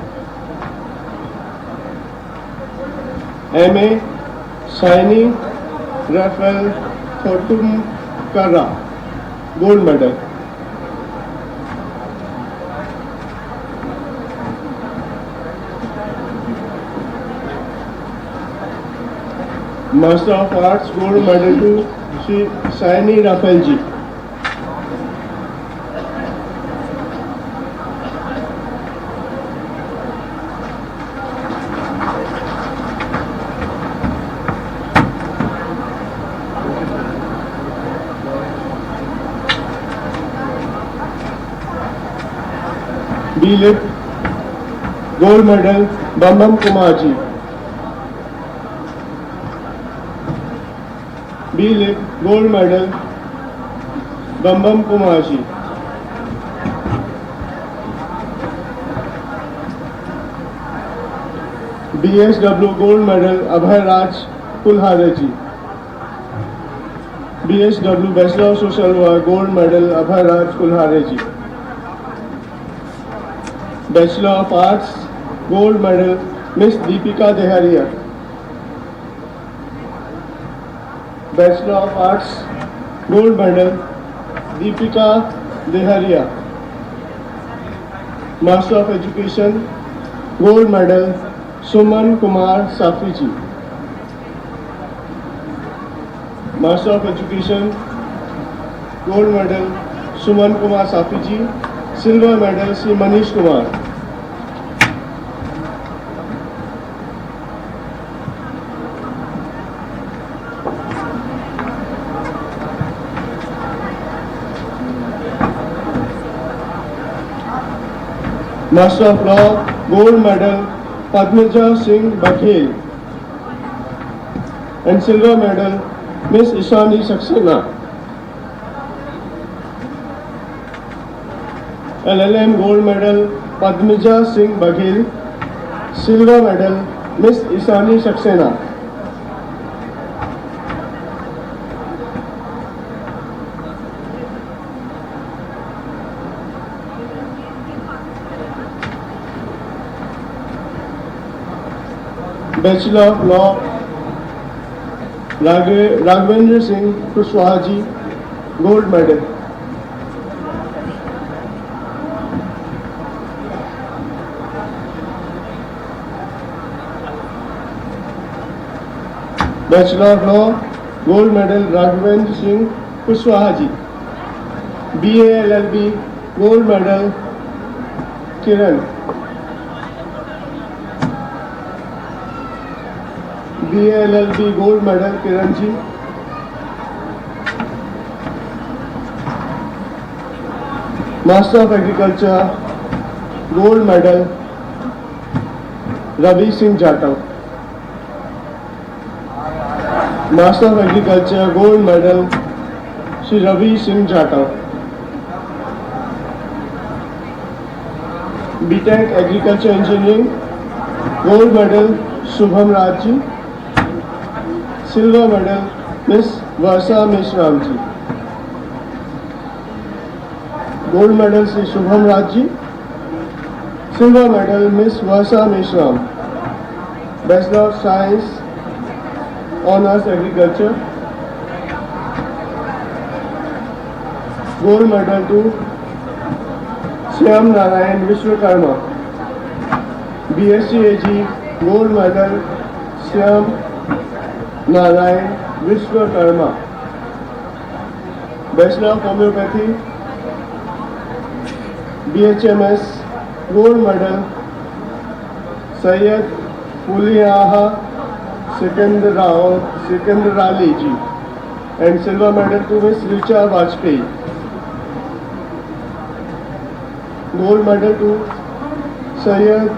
MA Shaini Rafael Thotum कर्रा gold medal. Master of arts gold medal to Shri Shaini Rafael ji. B lift gold medal Bam Kumar ji. B lift gold medal Bam Kumar ji. BSW gold medal Abhay Raj Kulhare ji. BSW bachelor of social work gold medal Abhay Raj Kulhare ji. Bachelor of arts gold medal miss Deepika Dehariya. Bachelor of arts gold medal Deepika Dehariya. Master of education gold medal Suman Kumar Safi ji. Master of education gold medal Suman Kumar Safi ji. Silver medal Shri Manish Kumar. Master of law gold medal Padmaja Singh Baghel and silver medal miss Ishani Saxena. LLM gold medal Padmaja Singh Baghel. Silver medal miss Ishani Saxena. Bachelor of law Raghavendra Singh Kushwaha ji gold medal. Bachelor of law gold medal Raghavendra Singh Kushwaha ji. BA LLB gold medal Kiran. BA LLB gold medal Kiran ji. Master of agriculture gold medal Ravi Singh Jatav. Master of agriculture gold medal Shri Ravi Singh Jatav. BTech agriculture engineering gold medal Shubham Raj ji. Silver medal miss Varsha Meshram ji. Gold medal Shri Shubham Raj ji. Silver medal miss Varsha Meshram. Bachelor of science honours agriculture gold medal to Shyam Narayan Vishwakarma. BSc AG gold medal Shyam Narayan Vishwakarma. Bachelor of homoeopathy BHMS gold medal Syed Fuliyaha सिकंदराली ji and silver medal to miss Richa Vajpayee. Gold medal to Syed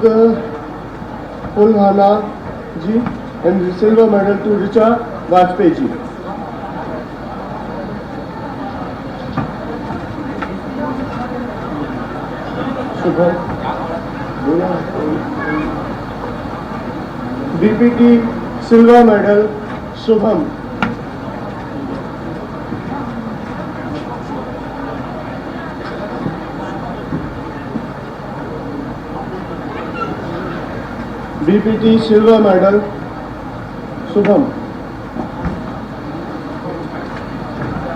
Fulhana ji and silver medal to Richa Vajpayee ji. BPT silver medal Shubham. BPT silver medal Shubham.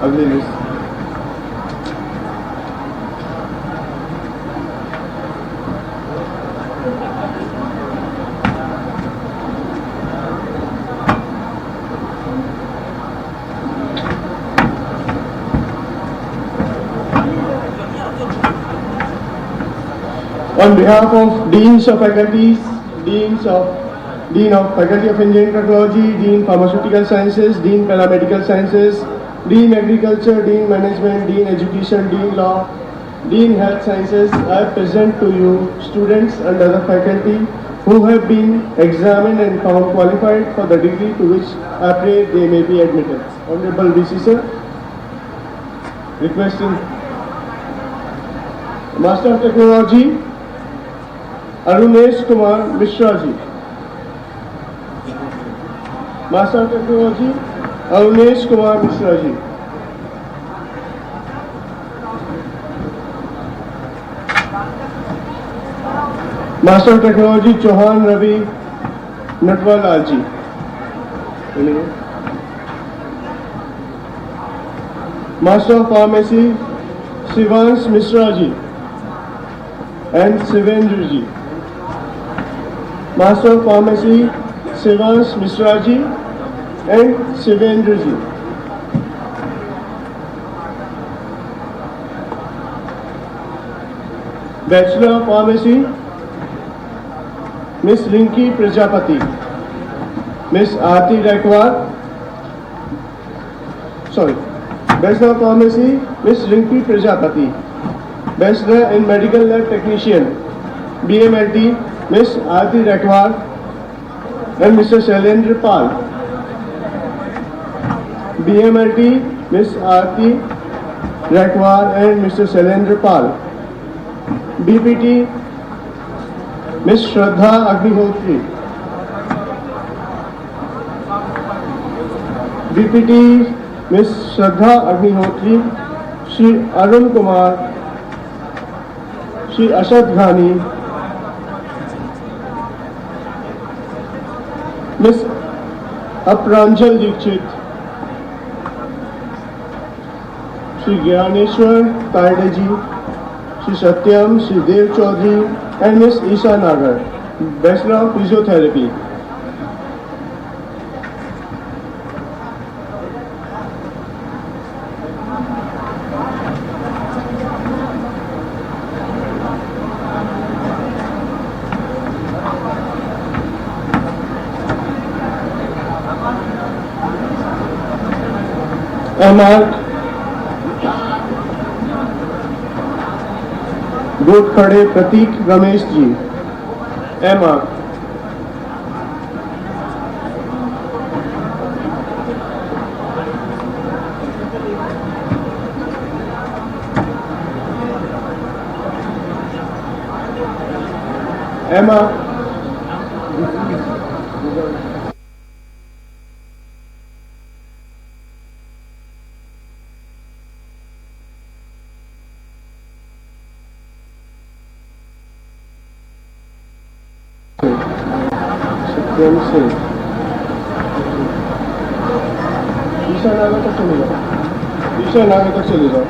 अगली list. On behalf of Deans of Faculties, Dean of Faculty of Engineering Technology, Dean Pharmaceutical Sciences, Dean Paramedical Sciences, Dean Agriculture, Dean Management, Dean Education, Dean Law, Dean Health Sciences, I present to you students and other faculty who have been examined and found qualified for the degree to which I pray they may be admitted. Honorable VC sir, requesting Master of Technology, Arunesh Kumar Mishra ji. Master of Technology, Arunesh Kumar Mishra ji. Master of Technology, Chauhan Ravi Natwalal ji. Master of Pharmacy, Shivans Mishra ji and Shivendra ji. Master of Pharmacy, Shivans Mishra ji and Shivendra ji. Bachelor of Pharmacy, Miss Rinki Prajapati, Miss Aarti Raikwar, Bachelor of Pharmacy, Miss Rinki Prajapati, Bachelor in Medical Lab Technician, BMLT, Miss Aarti Raikwar and Mr. Shailendra Pal. BMLT, Miss Aarti Raikwar and Mr. Shailendra Pal. BPT, Miss Shraddha Agnihotri. BPT, Miss Shraddha Agnihotri, Shri Arun Kumar, Shri Ashad Ghani, Miss Apranjal Dikshit, Shri Gyaneshwar Tardeji, Shri Satyam, Shri Dev Chaudhary and Miss Isha Nagar, Bachelor of Physiotherapy. MR Gotkhade Pratik Ramesh ji, MR Satyam से ईशा नागर तक चले जाओ, ईशा नागर तक चले जाओ।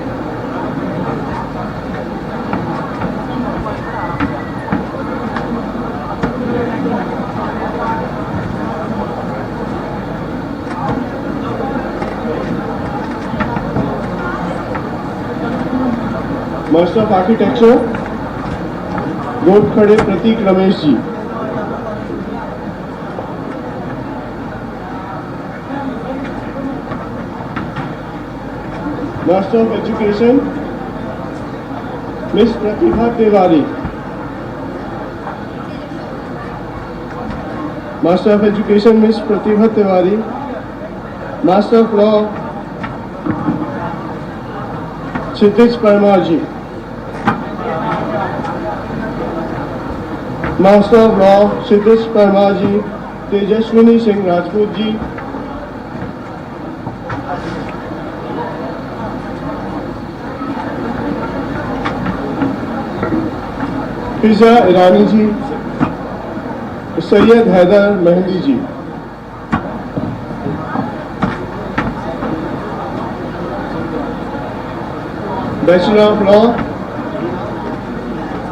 Master of architecture Gotkhade Pratik Ramesh ji. Master of education miss Pratibha Tiwari. Master of education miss Pratibha Tiwari. Master of law Kshitij Parmar ji. Master of law Kshitij Parmar ji. Tejaswini Singh Rajput ji. Fiza Irani ji. Syed Haider Mehndi ji. Bachelor of law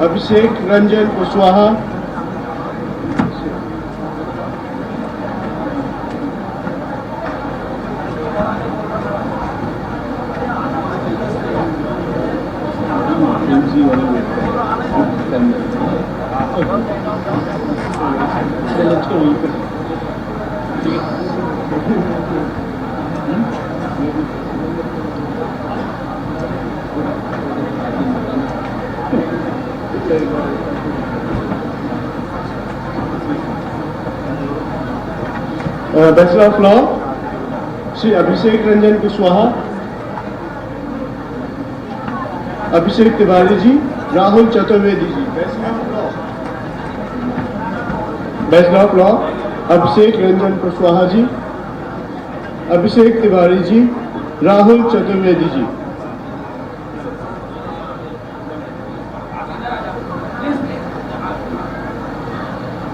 Abhishek Ranjan Kushwaha, bachelor of law Shri Abhishek Ranjan Kushwaha, Abhishek Tiwari ji, Rahul Chaturvedi ji. Bachelor of law Abhishek Ranjan Kushwaha ji, Abhishek Tiwari ji, Rahul Chaturvedi ji.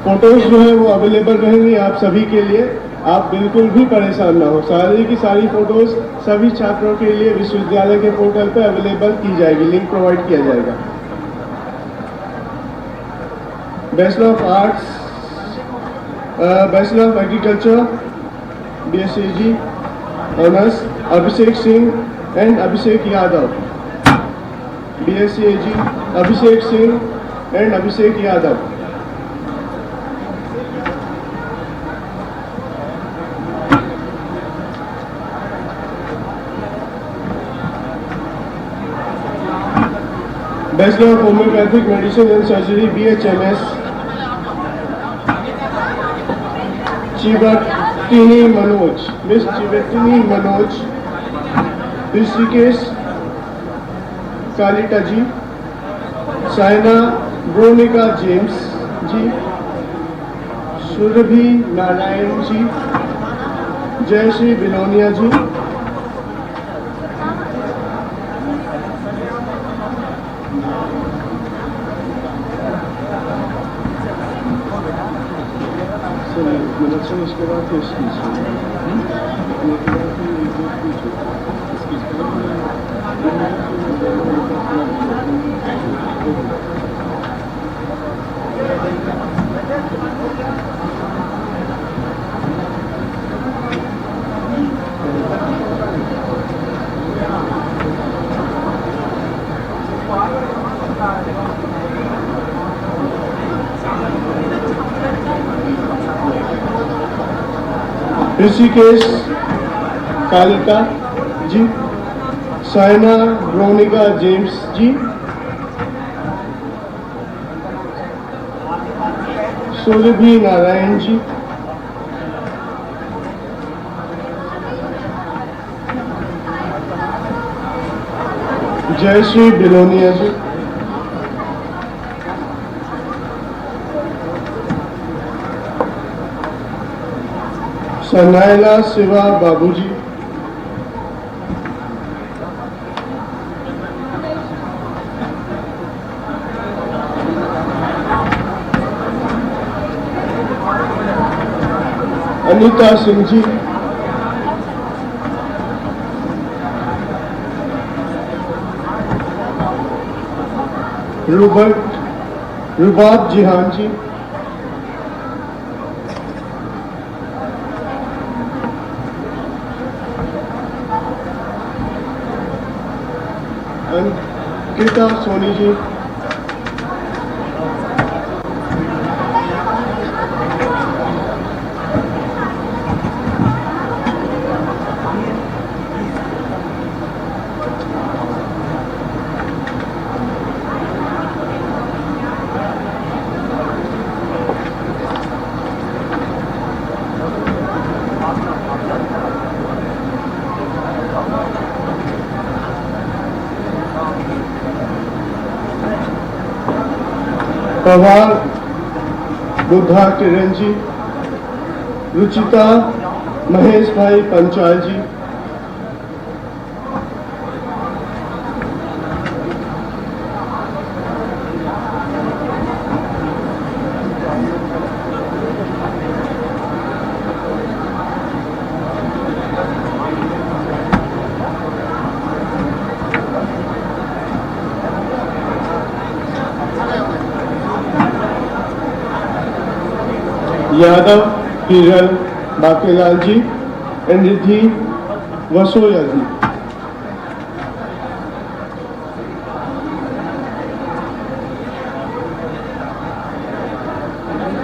Photos जो है वो अवेलेबल रहेंगी आप सभी के लिए, आप बिल्कुल भी परेशान ना हो। सारी की सारी फोटोज सभी छात्रों के लिए विश्वविद्यालय के पोर्टल पर अवेलेबल की जाएगी, लिंक प्रोवाइड किया जाएगा। Bachelor of arts, bachelor of agriculture BSc honours Abhishek Singh and Abhishek Yadav, BSc Abhishek Singh and Abhishek Yadav. Bachelor of homeopathic medicine and surgery BHMS Chivtini Manoj, miss Chivtini Manoj, Rishikesh Kalita ji, Saina Bronica James ji, Surabhi Narayan ji, Jayashree Bilonia ji, इसके बाद ऋषिकेश कालिका जी, साइना ब्रोनिका जेम्स जी, सुरभि नारायण जी, जयश्री बिलोनिया जी, सनायला शिवा बाबूजी, अनीता सिंह जी, रुबाब जिहान जी, अंकिता सोनी जी, पवार बुद्धा किरण जी, रुचिता महेश भाई पंचाल जी, यादव हिरन बाकेलाल जी एंड रिद्धि वसोया जी।